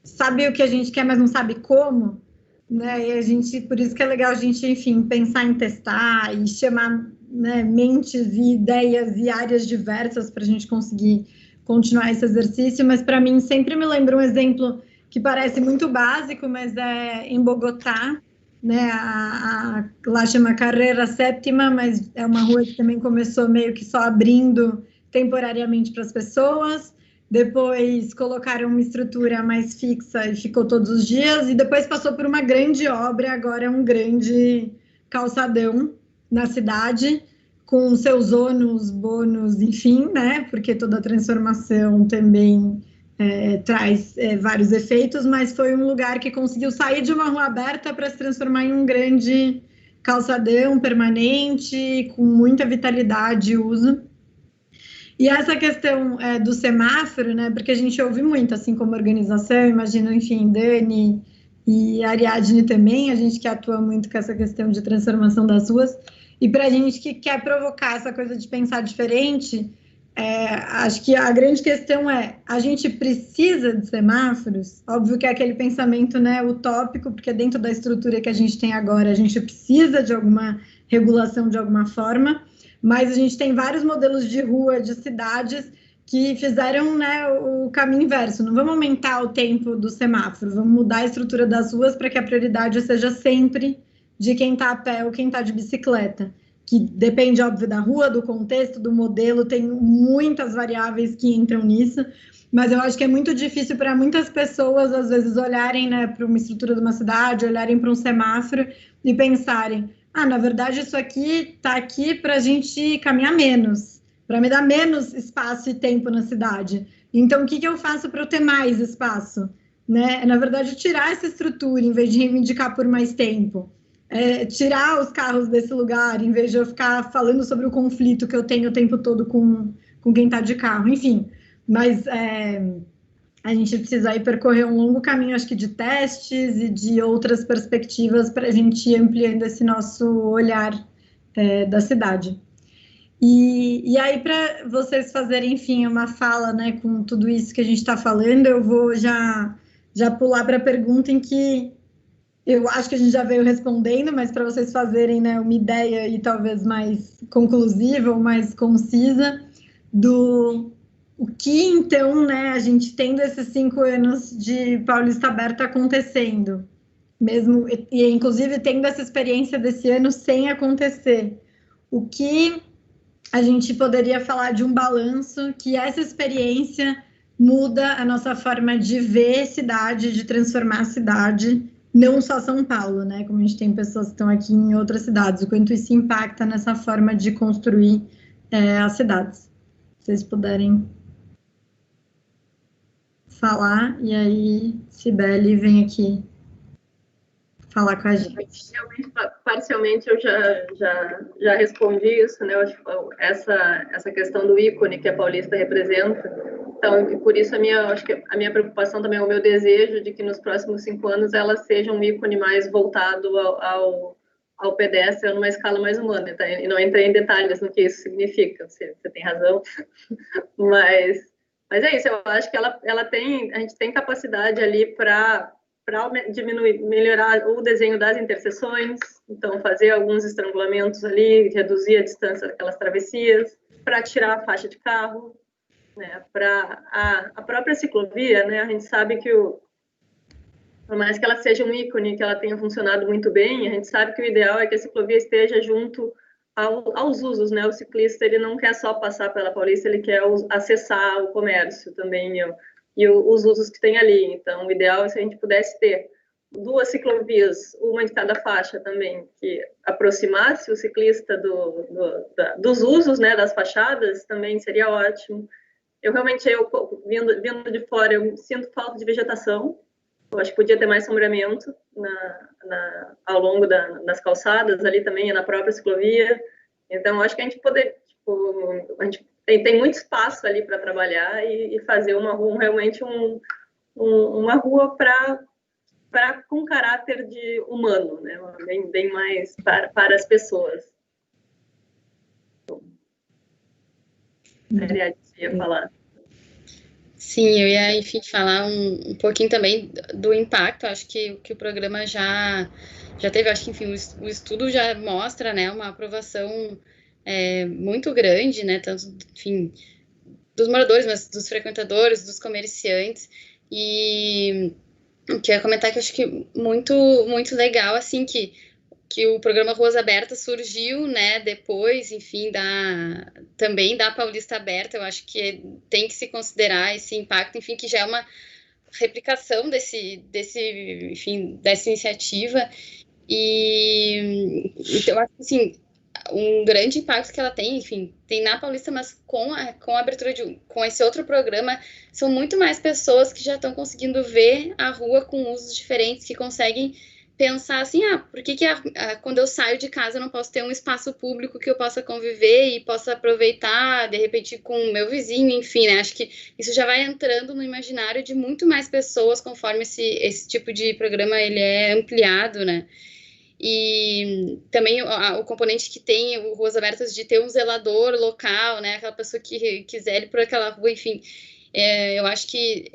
sabe o que a gente quer, mas não sabe como, né, e a gente, por isso que é legal a gente, enfim, pensar em testar e chamar, né, mentes e ideias e áreas diversas para a gente conseguir continuar esse exercício, mas para mim sempre me lembra um exemplo que parece muito básico, mas é em Bogotá, né, lá chama Carrera Séptima, mas é uma rua que também começou meio que só abrindo temporariamente para as pessoas, depois colocaram uma estrutura mais fixa e ficou todos os dias, e depois passou por uma grande obra, agora é um grande calçadão na cidade, com seus ônus, bônus, enfim, né, porque toda transformação também traz vários efeitos, mas foi um lugar que conseguiu sair de uma rua aberta para se transformar em um grande calçadão permanente, com muita vitalidade e uso. E essa questão do semáforo, né, porque a gente ouve muito, assim como organização, imagino, enfim, Dani e Ariadne também, a gente que atua muito com essa questão de transformação das ruas, e para a gente que quer provocar essa coisa de pensar diferente, acho que a grande questão a gente precisa de semáforos, óbvio que é aquele pensamento, né, utópico, porque dentro da estrutura que a gente tem agora, a gente precisa de alguma regulação de alguma forma, mas a gente tem vários modelos de rua, de cidades, que fizeram, né, o caminho inverso. Não vamos aumentar o tempo do semáforo, vamos mudar a estrutura das ruas para que a prioridade seja sempre de quem está a pé ou quem está de bicicleta, que depende, óbvio, da rua, do contexto, do modelo, tem muitas variáveis que entram nisso, mas eu acho que é muito difícil para muitas pessoas, às vezes, olharem, né, para uma estrutura de uma cidade, olharem para um semáforo e pensarem, na verdade, isso aqui está aqui para a gente caminhar menos, para me dar menos espaço e tempo na cidade. Então, o que eu faço para eu ter mais espaço? Né? Na verdade, tirar essa estrutura, em vez de reivindicar por mais tempo. Tirar os carros desse lugar, em vez de eu ficar falando sobre o conflito que eu tenho o tempo todo com quem está de carro, enfim. Mas a gente precisa aí percorrer um longo caminho, acho que de testes e de outras perspectivas para a gente ir ampliando esse nosso olhar da cidade. E aí, para vocês fazerem, enfim, uma fala, né, com tudo isso que a gente está falando, eu vou já pular para a pergunta em que eu acho que a gente já veio respondendo, mas para vocês fazerem, né, uma ideia e talvez mais conclusiva ou mais concisa do o que, então, né, a gente tendo esses 5 anos de Paulista Aberta acontecendo, mesmo, e inclusive tendo essa experiência desse ano sem acontecer, o que a gente poderia falar de um balanço que essa experiência muda a nossa forma de ver cidade, de transformar a cidade, não só São Paulo, né? Como a gente tem pessoas que estão aqui em outras cidades, o quanto isso impacta nessa forma de construir as cidades. Se vocês puderem falar, e aí Cibele vem aqui falar com a gente. Realmente, parcialmente, eu já respondi isso, né? Essa questão do ícone que a Paulista representa. Então, e por isso acho que a minha preocupação também, o meu desejo de que nos próximos 5 anos ela seja um ícone mais voltado ao pedestre, numa escala mais humana. Tá? E não entrei em detalhes no que isso significa, você tem razão. Mas é isso, eu acho que a gente tem capacidade ali para melhorar o desenho das interseções, então fazer alguns estrangulamentos ali, reduzir a distância daquelas travessias, para tirar a faixa de carro, né, para a própria ciclovia, né, a gente sabe que por mais que ela seja um ícone, que ela tenha funcionado muito bem, a gente sabe que o ideal é que a ciclovia esteja junto aos usos, né, o ciclista ele não quer só passar pela Paulista, ele quer acessar o comércio também, e os usos que tem ali. Então, o ideal é se a gente pudesse ter 2 ciclovias, uma de cada faixa também, que aproximasse o ciclista dos usos, né, das fachadas, também seria ótimo. Realmente, vindo de fora, eu sinto falta de vegetação. Eu acho que podia ter mais sombreamento ao longo das calçadas, ali também, na própria ciclovia. Então, acho que a gente poder, a gente tem muito espaço ali para trabalhar e fazer uma rua, realmente uma rua com caráter de humano, né? Bem mais para as pessoas. Ariadne ia falar. Sim, eu ia, enfim, falar um pouquinho também do impacto. Acho que o programa já teve, acho que, enfim, o estudo já mostra, né, uma aprovação muito grande, né, tanto, enfim, dos moradores, mas dos frequentadores, dos comerciantes. E eu queria comentar que eu acho que muito, muito legal, assim, que o programa Ruas Abertas surgiu, né, depois, enfim, também da Paulista Aberta. Eu acho que tem que se considerar esse impacto, enfim, que já é uma replicação enfim, dessa iniciativa. E então, eu acho que, assim, um grande impacto que ela tem, enfim, tem na Paulista, mas com a abertura com esse outro programa, são muito mais pessoas que já estão conseguindo ver a rua com usos diferentes, que conseguem pensar assim, por que quando eu saio de casa eu não posso ter um espaço público que eu possa conviver e possa aproveitar, de repente, com o meu vizinho, enfim, né? Acho que isso já vai entrando no imaginário de muito mais pessoas conforme esse tipo de programa ele é ampliado, né? E também o componente que tem o Ruas Abertas de ter um zelador local, né? Aquela pessoa que quiser ir por aquela rua, enfim. Eu acho que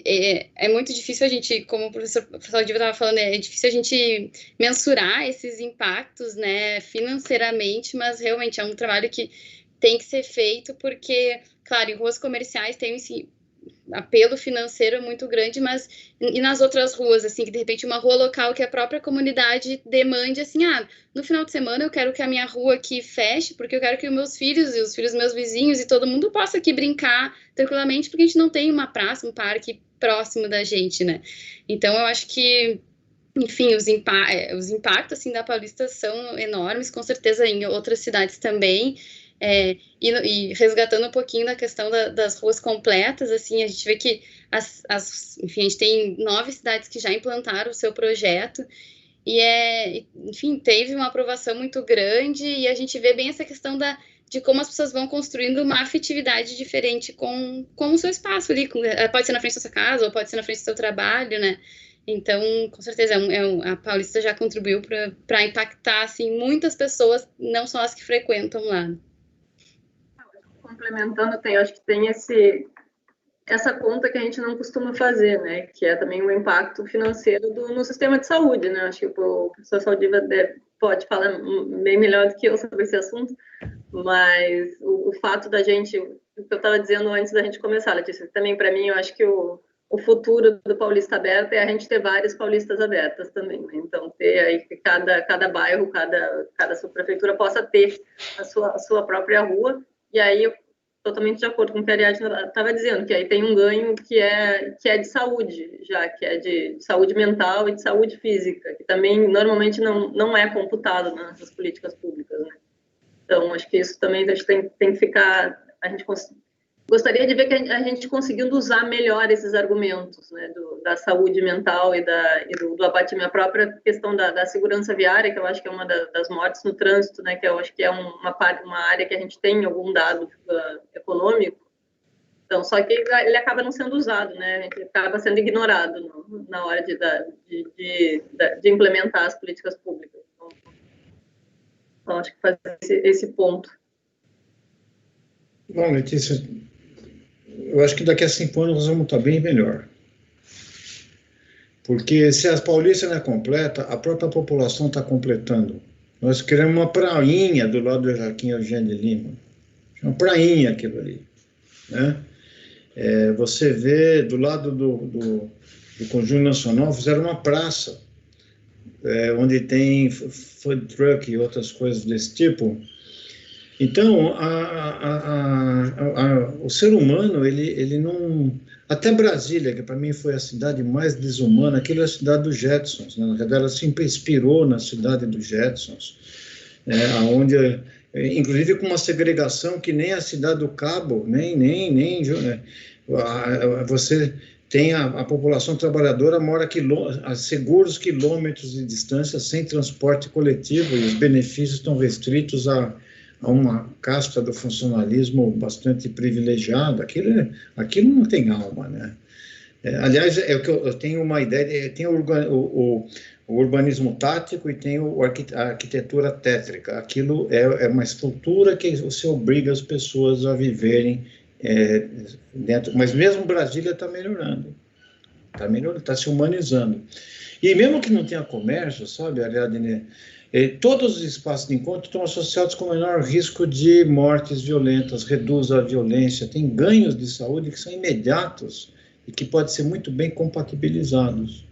é muito difícil a gente, como o professor Diva estava falando, é difícil a gente mensurar esses impactos, né, financeiramente, mas realmente é um trabalho que tem que ser feito, porque, claro, em ruas comerciais tem esse apelo financeiro muito grande, mas e nas outras ruas, assim, que de repente uma rua local que a própria comunidade demande, assim, no final de semana eu quero que a minha rua aqui feche, porque eu quero que os meus filhos e os filhos dos meus vizinhos e todo mundo possa aqui brincar tranquilamente, porque a gente não tem uma praça, um parque próximo da gente, né? Então, eu acho que, enfim, os impactos, assim, da Paulista são enormes, com certeza em outras cidades também. E resgatando um pouquinho da questão das ruas completas, assim, a gente vê que enfim, a gente tem 9 cidades que já implantaram o seu projeto enfim, teve uma aprovação muito grande, e a gente vê bem essa questão de como as pessoas vão construindo uma afetividade diferente com o seu espaço ali, pode ser na frente da sua casa, ou pode ser na frente do seu trabalho, né? Então, com certeza, a Paulista já contribuiu para impactar, assim, muitas pessoas, não só as que frequentam lá. Complementando, acho que tem essa conta que a gente não costuma fazer, né? Que é também o impacto financeiro no sistema de saúde, né? Acho que o professor Saldiva pode falar bem melhor do que eu sobre esse assunto, mas o fato da gente, o que eu estava dizendo antes da gente começar, Letícia, também para mim, eu acho que o futuro do Paulista Aberta é a gente ter várias Paulistas Abertas também, né? Então, ter aí que cada bairro, cada subprefeitura possa ter a sua própria rua, e aí eu totalmente de acordo com o que a Ariadna estava dizendo, que aí tem um ganho que é de saúde, já que é de saúde mental e de saúde física, que também normalmente não é computado nas políticas públicas, né? Então, acho que isso também tem que ficar... Gostaria de ver que a gente conseguindo usar melhor esses argumentos, né, da saúde mental e do abatimento, a própria questão da segurança viária, que eu acho que é uma das mortes no trânsito, né, que eu acho que é uma área que a gente tem algum dado econômico. Então, só que ele acaba não sendo usado, né, a gente acaba sendo ignorado na hora de implementar as políticas públicas. Então, acho que faz esse ponto. Bom, Letícia, eu acho que daqui a 5 anos nós vamos estar bem melhor. Porque se a Paulista não é completa, a própria população está completando. Nós queremos uma prainha do lado do Joaquim Eugênio de Lima. Uma prainha aquilo ali, né? Você vê do lado do Conjunto Nacional, fizeram uma praça, onde tem food truck e outras coisas desse tipo. Então, o ser humano, ele não... Até Brasília, que para mim foi a cidade mais desumana, aquilo é a cidade dos Jetsons, né? Na verdade, ela se inspirou na cidade dos Jetsons, onde, inclusive com uma segregação que nem a cidade do Cabo, você tem a população trabalhadora mora a seguros quilômetros de distância, sem transporte coletivo, e os benefícios estão restritos a uma casta do funcionalismo bastante privilegiada. Aquilo não tem alma, né? Aliás, eu tenho uma ideia, tem o urbanismo tático e tem a arquitetura tétrica. Aquilo é uma estrutura que você obriga as pessoas a viverem dentro. Mas mesmo Brasília está melhorando, está se humanizando. E mesmo que não tenha comércio, sabe, Ariadne, todos os espaços de encontro estão associados com menor risco de mortes violentas, reduz a violência, tem ganhos de saúde que são imediatos e que podem ser muito bem compatibilizados.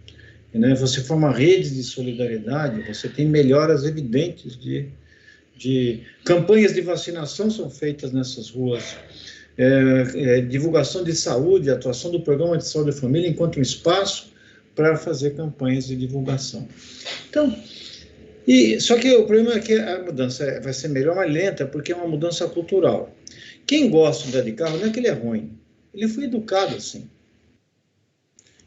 Né? Você forma redes de solidariedade, você tem melhoras evidentes de campanhas de vacinação são feitas nessas ruas, divulgação de saúde, atuação do Programa de Saúde da Família encontra um espaço para fazer campanhas de divulgação. Então, só que o problema é que a mudança vai ser melhor, mas lenta, porque é uma mudança cultural. Quem gosta de andar de carro não é que ele é ruim, ele foi educado assim.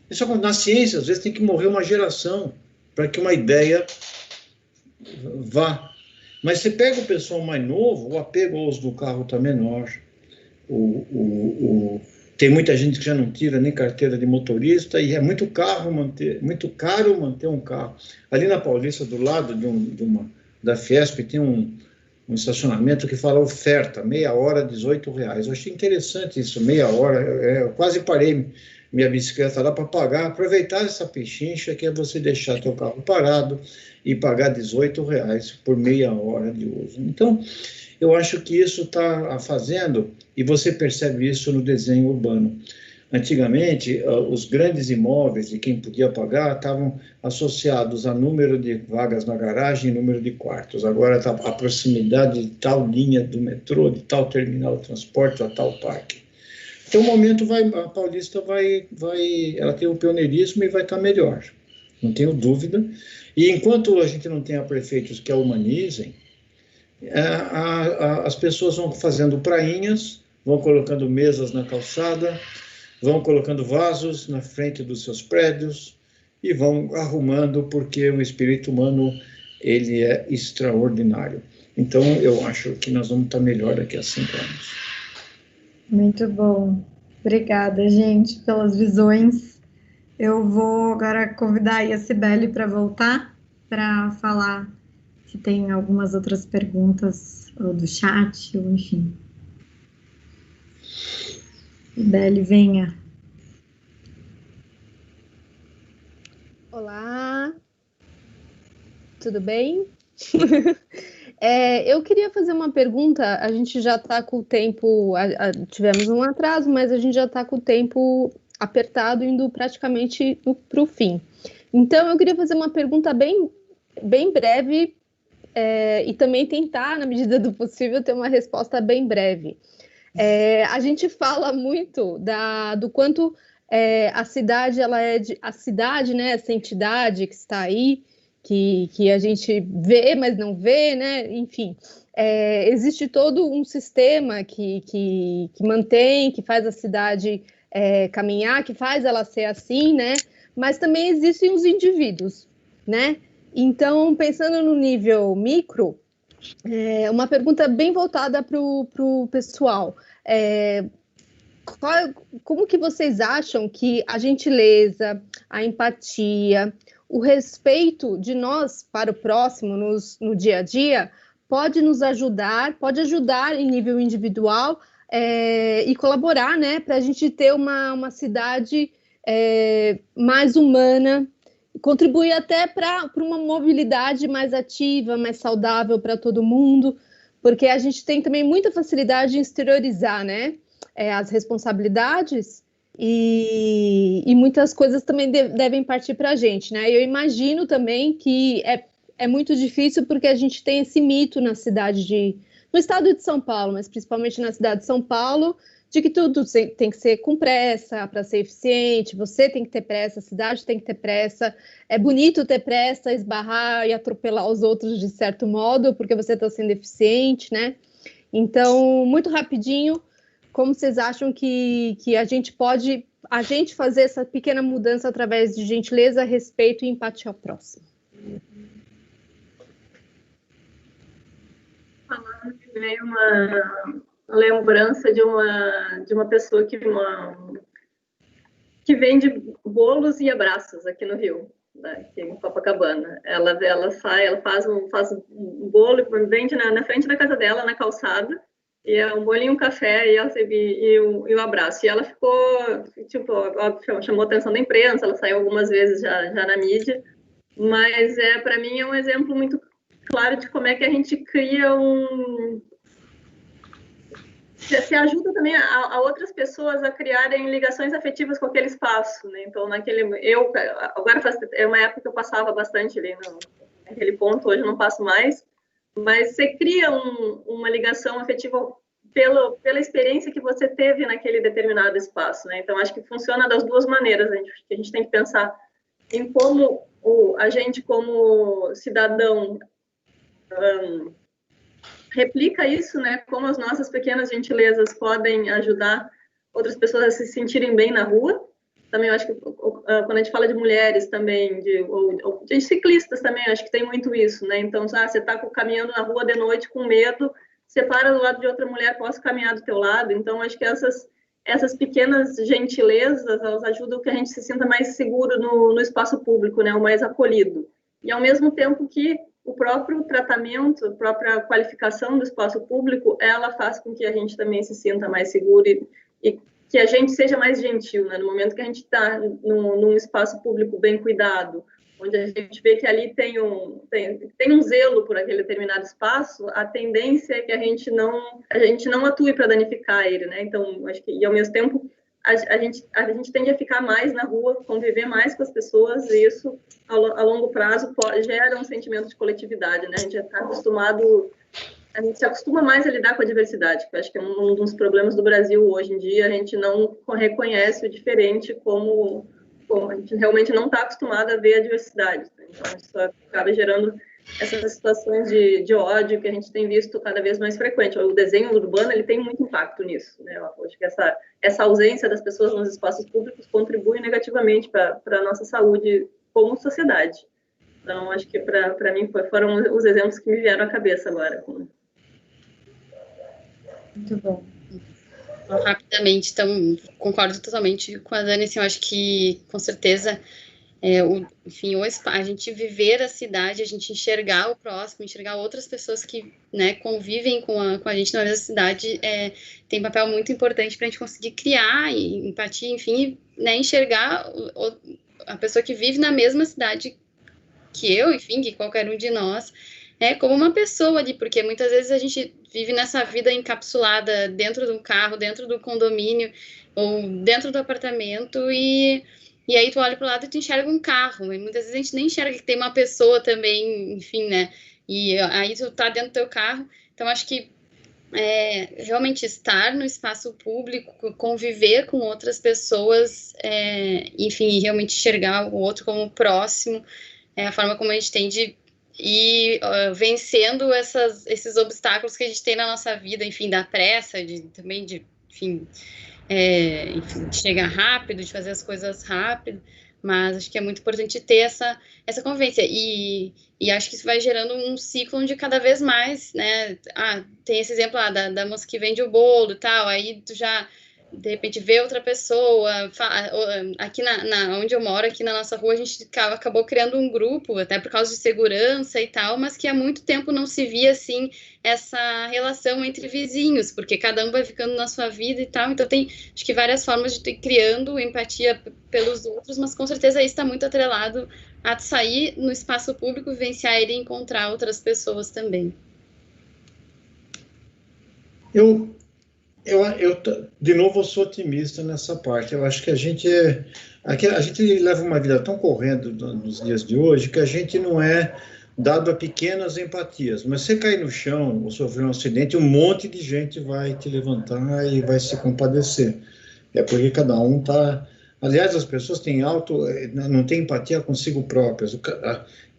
Isso, na ciência, às vezes tem que morrer uma geração para que uma ideia vá. Mas você pega o pessoal mais novo, o apego ao uso do carro está menor. Tem muita gente que já não tira nem carteira de motorista e é muito caro manter um carro. Ali na Paulista, do lado da Fiesp, tem um estacionamento que fala oferta, meia hora, R$18. Eu achei interessante isso, meia hora. Eu quase parei minha bicicleta lá para pagar, aproveitar essa pechincha que é você deixar seu carro parado e pagar R$18 por meia hora de uso. Então, eu acho que isso está fazendo, e você percebe isso no desenho urbano. Antigamente, os grandes imóveis de quem podia pagar estavam associados a número de vagas na garagem e número de quartos. Agora está a proximidade de tal linha do metrô, de tal terminal de transporte, a tal parque. Então, o momento a Paulista ela tem o pioneirismo e vai estar melhor, não tenho dúvida. E enquanto a gente não tenha prefeitos que a humanizem, as pessoas vão fazendo prainhas, vão colocando mesas na calçada, vão colocando vasos na frente dos seus prédios e vão arrumando, porque o espírito humano, ele é extraordinário. Então, eu acho que nós vamos estar melhor daqui a 5 anos. Muito bom. Obrigada, gente, pelas visões. Eu vou agora convidar a Cibele para voltar, para falar se tem algumas outras perguntas, ou do chat, ou enfim. Cibele, venha. Olá, tudo bem? Eu queria fazer uma pergunta. A gente já está com o tempo, tivemos um atraso, mas a gente já está com o tempo apertado, indo praticamente para o fim. Então, eu queria fazer uma pergunta bem breve e também tentar, na medida do possível, ter uma resposta bem breve. A gente fala muito do quanto a cidade, a cidade, né, essa entidade que está aí, que a gente vê, mas não vê, né, enfim, existe todo um sistema que mantém, que faz a cidade caminhar, que faz ela ser assim, né, mas também existem os indivíduos, né, então, pensando no nível micro, uma pergunta bem voltada para o pessoal. Como que vocês acham que a gentileza, a empatia, o respeito de nós para o próximo no dia a dia pode ajudar em nível individual e colaborar, né, para a gente ter uma cidade mais humana, contribuir até para uma mobilidade mais ativa, mais saudável para todo mundo, porque a gente tem também muita facilidade em exteriorizar, né, as responsabilidades e muitas coisas também devem partir para a gente, né? Eu imagino também que é muito difícil porque a gente tem esse mito no estado de São Paulo, mas principalmente na cidade de São Paulo, de que tudo tem que ser com pressa para ser eficiente, você tem que ter pressa, a cidade tem que ter pressa, é bonito ter pressa, esbarrar e atropelar os outros de certo modo, porque você está sendo eficiente, né? Então, muito rapidinho, como vocês acham que a gente pode fazer essa pequena mudança através de gentileza, respeito e empatia ao próximo? Falando que veio uma lembrança de uma pessoa que vende bolos e abraços aqui no Rio, né, aqui em Copacabana. Ela faz um bolo e vende na frente da casa dela, na calçada, e é um bolinho, um café e um abraço. E ela ficou, tipo, óbvio, chamou a atenção da imprensa, ela saiu algumas vezes já na mídia, mas para mim é um exemplo muito claro de como é que a gente cria se ajuda também a outras pessoas a criarem ligações afetivas com aquele espaço, né? Então, agora é uma época que eu passava bastante ali naquele ponto, hoje eu não passo mais, mas você cria uma ligação afetiva pela experiência que você teve naquele determinado espaço, né? Então, acho que funciona das duas maneiras. A gente tem que pensar em como a gente, como cidadão, replica isso, né? Como as nossas pequenas gentilezas podem ajudar outras pessoas a se sentirem bem na rua. Também eu acho que quando a gente fala de mulheres também, de ciclistas também, acho que tem muito isso, né? Então, você está caminhando na rua de noite com medo, você para do lado de outra mulher, posso caminhar do teu lado. Então, acho que essas pequenas gentilezas, elas ajudam que a gente se sinta mais seguro no espaço público, né? O mais acolhido. E, ao mesmo tempo que o próprio tratamento, a própria qualificação do espaço público, ela faz com que a gente também se sinta mais seguro e que a gente seja mais gentil, né? No momento que a gente está num espaço público bem cuidado, onde a gente vê que ali tem um zelo por aquele determinado espaço, a tendência é que a gente não atue para danificar ele, né? Então, acho que, e ao mesmo tempo, a gente tende a ficar mais na rua, conviver mais com as pessoas, e isso, a longo prazo, gera um sentimento de coletividade, né? A gente se acostuma mais a lidar com a diversidade, que eu acho que é um dos problemas do Brasil hoje em dia. A gente não reconhece o diferente como a gente realmente não está acostumado a ver a diversidade. Então, isso acaba gerando essas situações de ódio que a gente tem visto cada vez mais frequente. O desenho urbano, ele tem muito impacto nisso, né? Eu acho que essa ausência das pessoas nos espaços públicos contribui negativamente para a nossa saúde como sociedade. Então, acho que para mim foram os exemplos que me vieram à cabeça agora. Muito bom. Rapidamente, então, concordo totalmente com a Dani, assim, eu acho que, com certeza, enfim, a gente viver a cidade, a gente enxergar o próximo, enxergar outras pessoas que, né, convivem com a gente na mesma cidade, tem um papel muito importante para a gente conseguir criar empatia, enfim, né, enxergar a pessoa que vive na mesma cidade que eu, enfim, que qualquer um de nós, como uma pessoa ali, porque muitas vezes a gente vive nessa vida encapsulada dentro do carro, dentro do condomínio ou dentro do apartamento e aí tu olha para o lado e tu enxerga um carro, e muitas vezes a gente nem enxerga que tem uma pessoa também, enfim, né? E aí tu tá dentro do teu carro, então acho que realmente estar no espaço público, conviver com outras pessoas, enfim, realmente enxergar o outro como próximo, é a forma como a gente tem de ir vencendo esses obstáculos que a gente tem na nossa vida, enfim, da pressa, também de, enfim, de chegar rápido, de fazer as coisas rápido, mas acho que é muito importante ter essa convivência, e acho que isso vai gerando um ciclo onde cada vez mais, né, tem esse exemplo lá da moça que vende o bolo e tal, aí tu já, de repente, vê outra pessoa, aqui onde eu moro, aqui na nossa rua, a gente acabou criando um grupo, até por causa de segurança e tal, mas que há muito tempo não se via, assim, essa relação entre vizinhos, porque cada um vai ficando na sua vida e tal, então tem, acho que várias formas de ir criando empatia pelos outros, mas com certeza isso está muito atrelado a sair no espaço público, vivenciar ele e encontrar outras pessoas também. Eu de novo, eu sou otimista nessa parte. Eu acho que a gente leva uma vida tão correndo nos dias de hoje que a gente não é dado a pequenas empatias. Mas você cair no chão ou sofrer um acidente, um monte de gente vai te levantar e vai se compadecer. É porque cada um está... Aliás, as pessoas não têm empatia consigo próprias.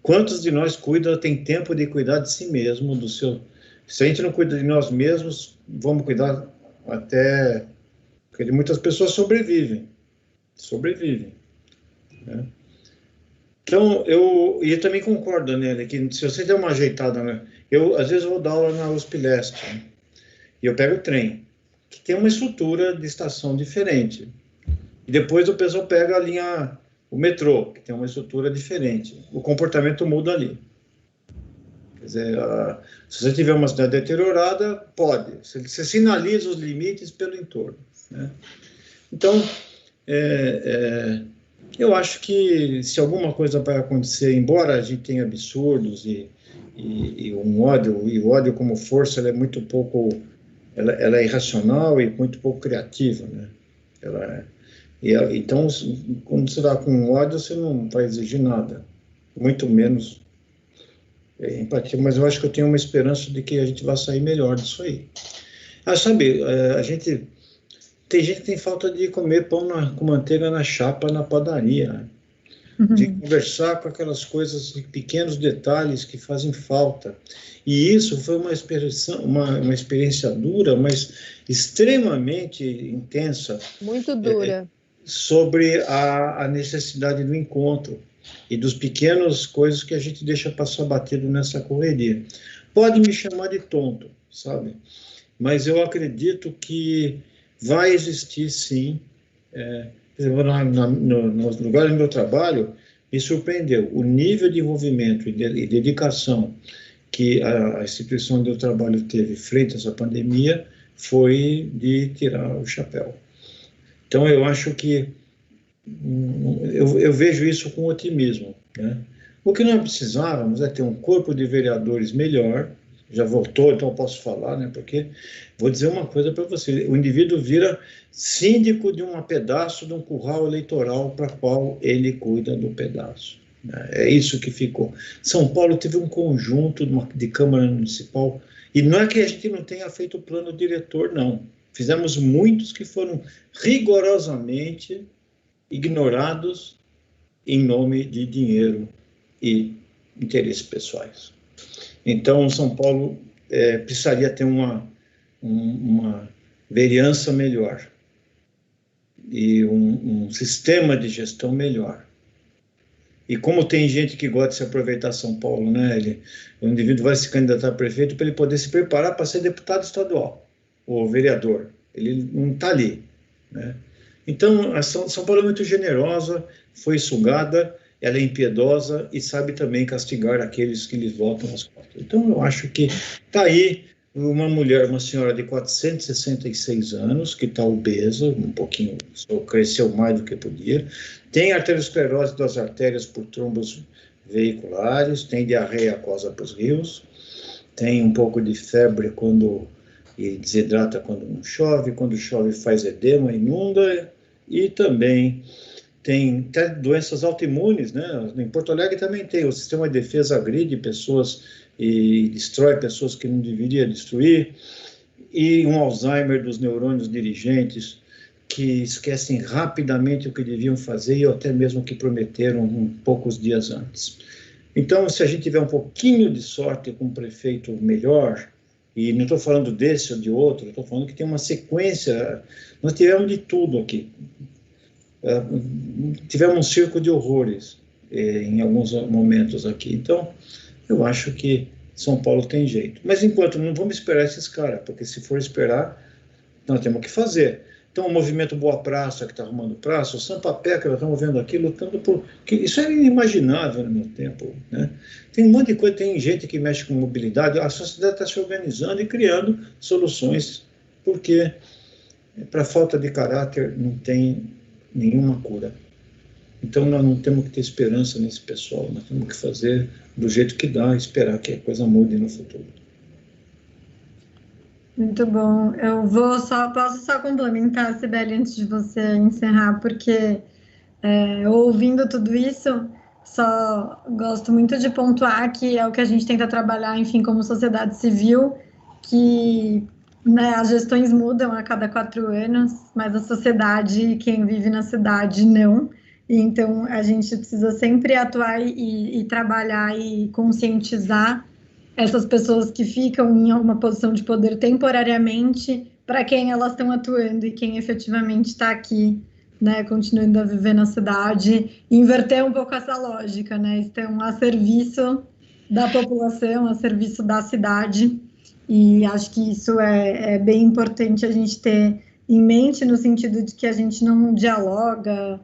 Quantos de nós tem tempo de cuidar de si mesmo, do seu... Se a gente não cuida de nós mesmos, vamos cuidar até... Porque muitas pessoas sobrevivem. Né? Então, eu também concordo, Daniela, que se você der uma ajeitada... Né? Às vezes, eu vou dar aula na USP Leste, né? E eu pego o trem, que tem uma estrutura de estação diferente. E depois o pessoal pega o metrô, que tem uma estrutura diferente. O comportamento muda ali. Quer dizer, se você tiver uma cidade deteriorada, pode. Você sinaliza os limites pelo entorno. Né? Então, eu acho que se alguma coisa vai acontecer, embora a gente tenha absurdos e o ódio como força, ela é muito pouco... Ela é irracional e muito pouco criativa, né? Então, quando você dá com ódio, você não vai exigir nada, muito menos empatia, mas eu acho que eu tenho uma esperança de que a gente vai sair melhor disso aí. Sabe, tem gente que tem falta de comer pão com manteiga na chapa na padaria, né? De conversar com aquelas coisas, pequenos detalhes que fazem falta. E isso foi uma experiência dura, mas extremamente intensa. Muito dura. Sobre a necessidade do encontro e dos pequenos coisas que a gente deixa passar batido nessa correria. Pode me chamar de tonto, sabe? Mas eu acredito que vai existir, sim. No lugar do meu trabalho, me surpreendeu o nível de envolvimento e dedicação que a instituição onde eu trabalho teve frente a essa pandemia foi de tirar o chapéu. Então, eu acho que eu vejo isso com otimismo, né? O que nós precisávamos é ter um corpo de vereadores melhor. Já voltou, então eu posso falar, né? Porque vou dizer uma coisa para você: o indivíduo vira síndico de um pedaço de um curral eleitoral para qual ele cuida do pedaço. É isso que ficou. São Paulo teve um conjunto de Câmara Municipal, e não é que a gente não tenha feito o plano diretor, não. Fizemos muitos que foram rigorosamente ignorados em nome de dinheiro e interesses pessoais. Então, São Paulo precisaria ter uma vereança melhor e um sistema de gestão melhor. E como tem gente que gosta de se aproveitar São Paulo, né? O indivíduo vai se candidatar a prefeito para ele poder se preparar para ser deputado estadual ou vereador. Ele não está ali, né? Então, a São Paulo é muito generosa, foi sugada, ela é impiedosa e sabe também castigar aqueles que lhes voltam as costas. Então, eu acho que está aí uma senhora de 466 anos, que está obesa, um pouquinho, cresceu mais do que podia, tem arteriosclerose das artérias por trombos veiculares, tem diarreia aquosa para os rios, tem um pouco de febre e desidrata quando chove faz edema, inunda, e também tem até doenças autoimunes, né? Em Porto Alegre também tem, o sistema de defesa agride pessoas e destrói pessoas que não deveria destruir, e um Alzheimer dos neurônios dirigentes, que esquecem rapidamente o que deviam fazer e até mesmo o que prometeram poucos dias antes. Então, se a gente tiver um pouquinho de sorte com um prefeito melhor, e não estou falando desse ou de outro, estou falando que tem uma sequência, nós tivemos de tudo aqui. Tivemos um circo de horrores em alguns momentos aqui. Então, eu acho que São Paulo tem jeito. Mas, enquanto, não vamos esperar esses caras, porque se for esperar, nós temos que fazer. Então, o movimento Boa Praça, que está arrumando praça, o Sampapé, que nós estamos vendo aqui, lutando por... Isso é inimaginável no meu tempo, né? Tem um monte de coisa, tem gente que mexe com mobilidade, a sociedade está se organizando e criando soluções, porque para falta de caráter não tem nenhuma cura. Então, nós não temos que ter esperança nesse pessoal, nós temos que fazer do jeito que dá, esperar que a coisa mude no futuro. Muito bom. Posso só complementar, Sibeli, antes de você encerrar, porque ouvindo tudo isso, só gosto muito de pontuar que é o que a gente tenta trabalhar, enfim, como sociedade civil, que, né, as gestões mudam a cada 4 anos, mas a sociedade, quem vive na cidade, não. E então, a gente precisa sempre atuar e trabalhar e conscientizar essas pessoas que ficam em alguma posição de poder temporariamente, para quem elas estão atuando e quem efetivamente está aqui, né, continuando a viver na cidade, inverter um pouco essa lógica, né, estão a serviço da população, a serviço da cidade, e acho que isso é bem importante a gente ter em mente, no sentido de que a gente não dialoga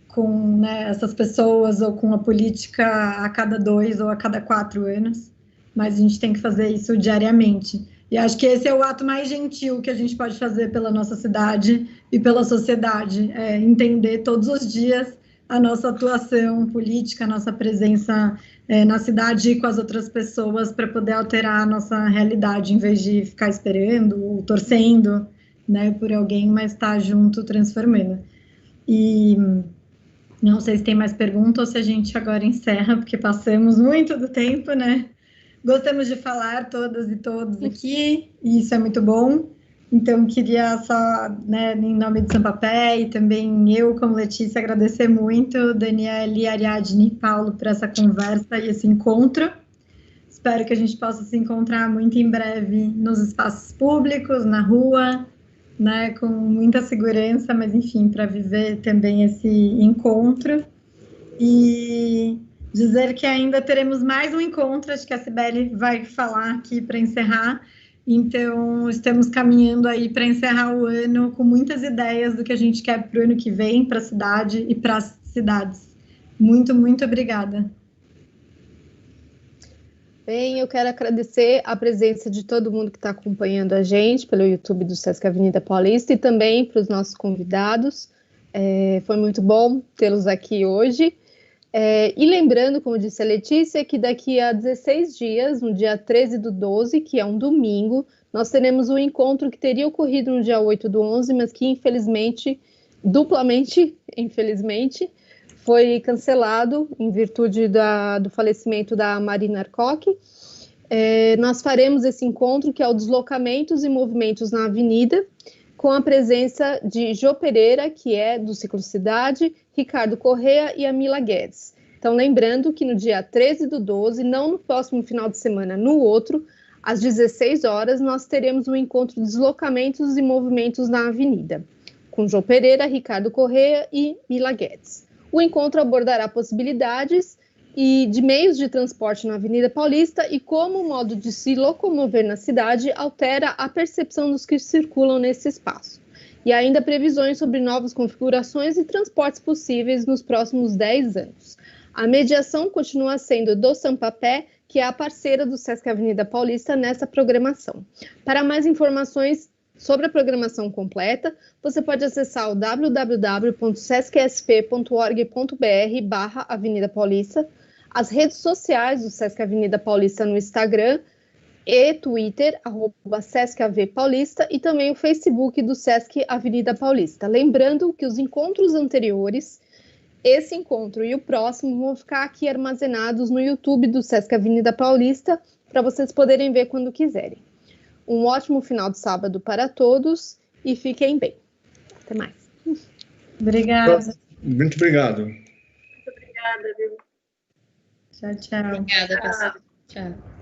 com, né, essas pessoas ou com a política a cada 2 ou a cada 4 anos, mas a gente tem que fazer isso diariamente. E acho que esse é o ato mais gentil que a gente pode fazer pela nossa cidade e pela sociedade, entender todos os dias a nossa atuação política, a nossa presença na cidade e com as outras pessoas para poder alterar a nossa realidade, em vez de ficar esperando ou torcendo, né, por alguém, mas estar junto, transformando. E não sei se tem mais perguntas ou se a gente agora encerra, porque passamos muito do tempo, né? Gostamos de falar todas e todos aqui, e isso é muito bom. Então, queria só, né, em nome de Sampapé e também eu, como Letícia, agradecer muito, Daniele, Ariadne e Paulo, por essa conversa e esse encontro. Espero que a gente possa se encontrar muito em breve nos espaços públicos, na rua, né, com muita segurança, mas, enfim, para viver também esse encontro. E dizer que ainda teremos mais um encontro, acho que a Sibeli vai falar aqui para encerrar, então estamos caminhando aí para encerrar o ano com muitas ideias do que a gente quer para o ano que vem, para a cidade e para as cidades. Muito, muito obrigada. Bem, eu quero agradecer a presença de todo mundo que está acompanhando a gente pelo YouTube do Sesc Avenida Paulista e também para os nossos convidados. Foi muito bom tê-los aqui hoje. E lembrando, como disse a Letícia, que daqui a 16 dias, no dia 13/12, que é um domingo, nós teremos um encontro que teria ocorrido no dia 8/11, mas que infelizmente, duplamente infelizmente, foi cancelado em virtude do falecimento da Marina Arcoque. Nós faremos esse encontro, que é o Deslocamentos e Movimentos na Avenida, com a presença de Jô Pereira, que é do Ciclo Cidade, Ricardo Correa e a Mila Guedes. Então, lembrando que no dia 13/12, não no próximo final de semana, no outro, às 16 horas, nós teremos um encontro de Deslocamentos e Movimentos na Avenida, com Jô Pereira, Ricardo Correa e Mila Guedes. O encontro abordará possibilidades de meios de transporte na Avenida Paulista e como o modo de se locomover na cidade altera a percepção dos que circulam nesse espaço. E ainda previsões sobre novas configurações e transportes possíveis nos próximos 10 anos. A mediação continua sendo do Sampapé, que é a parceira do Sesc Avenida Paulista nessa programação. Para mais informações sobre a programação completa, você pode acessar o www.sescsp.org.br/Avenida Paulista, as redes sociais do Sesc Avenida Paulista no Instagram, e Twitter, @SescAVPaulista, e também o Facebook do Sesc Avenida Paulista. Lembrando que os encontros anteriores, esse encontro e o próximo, vão ficar aqui armazenados no YouTube do Sesc Avenida Paulista, para vocês poderem ver quando quiserem. Um ótimo final de sábado para todos e fiquem bem. Até mais. Obrigada. Muito obrigado. Muito obrigada, viu? Tchau, tchau. Obrigada, pessoal. Tchau.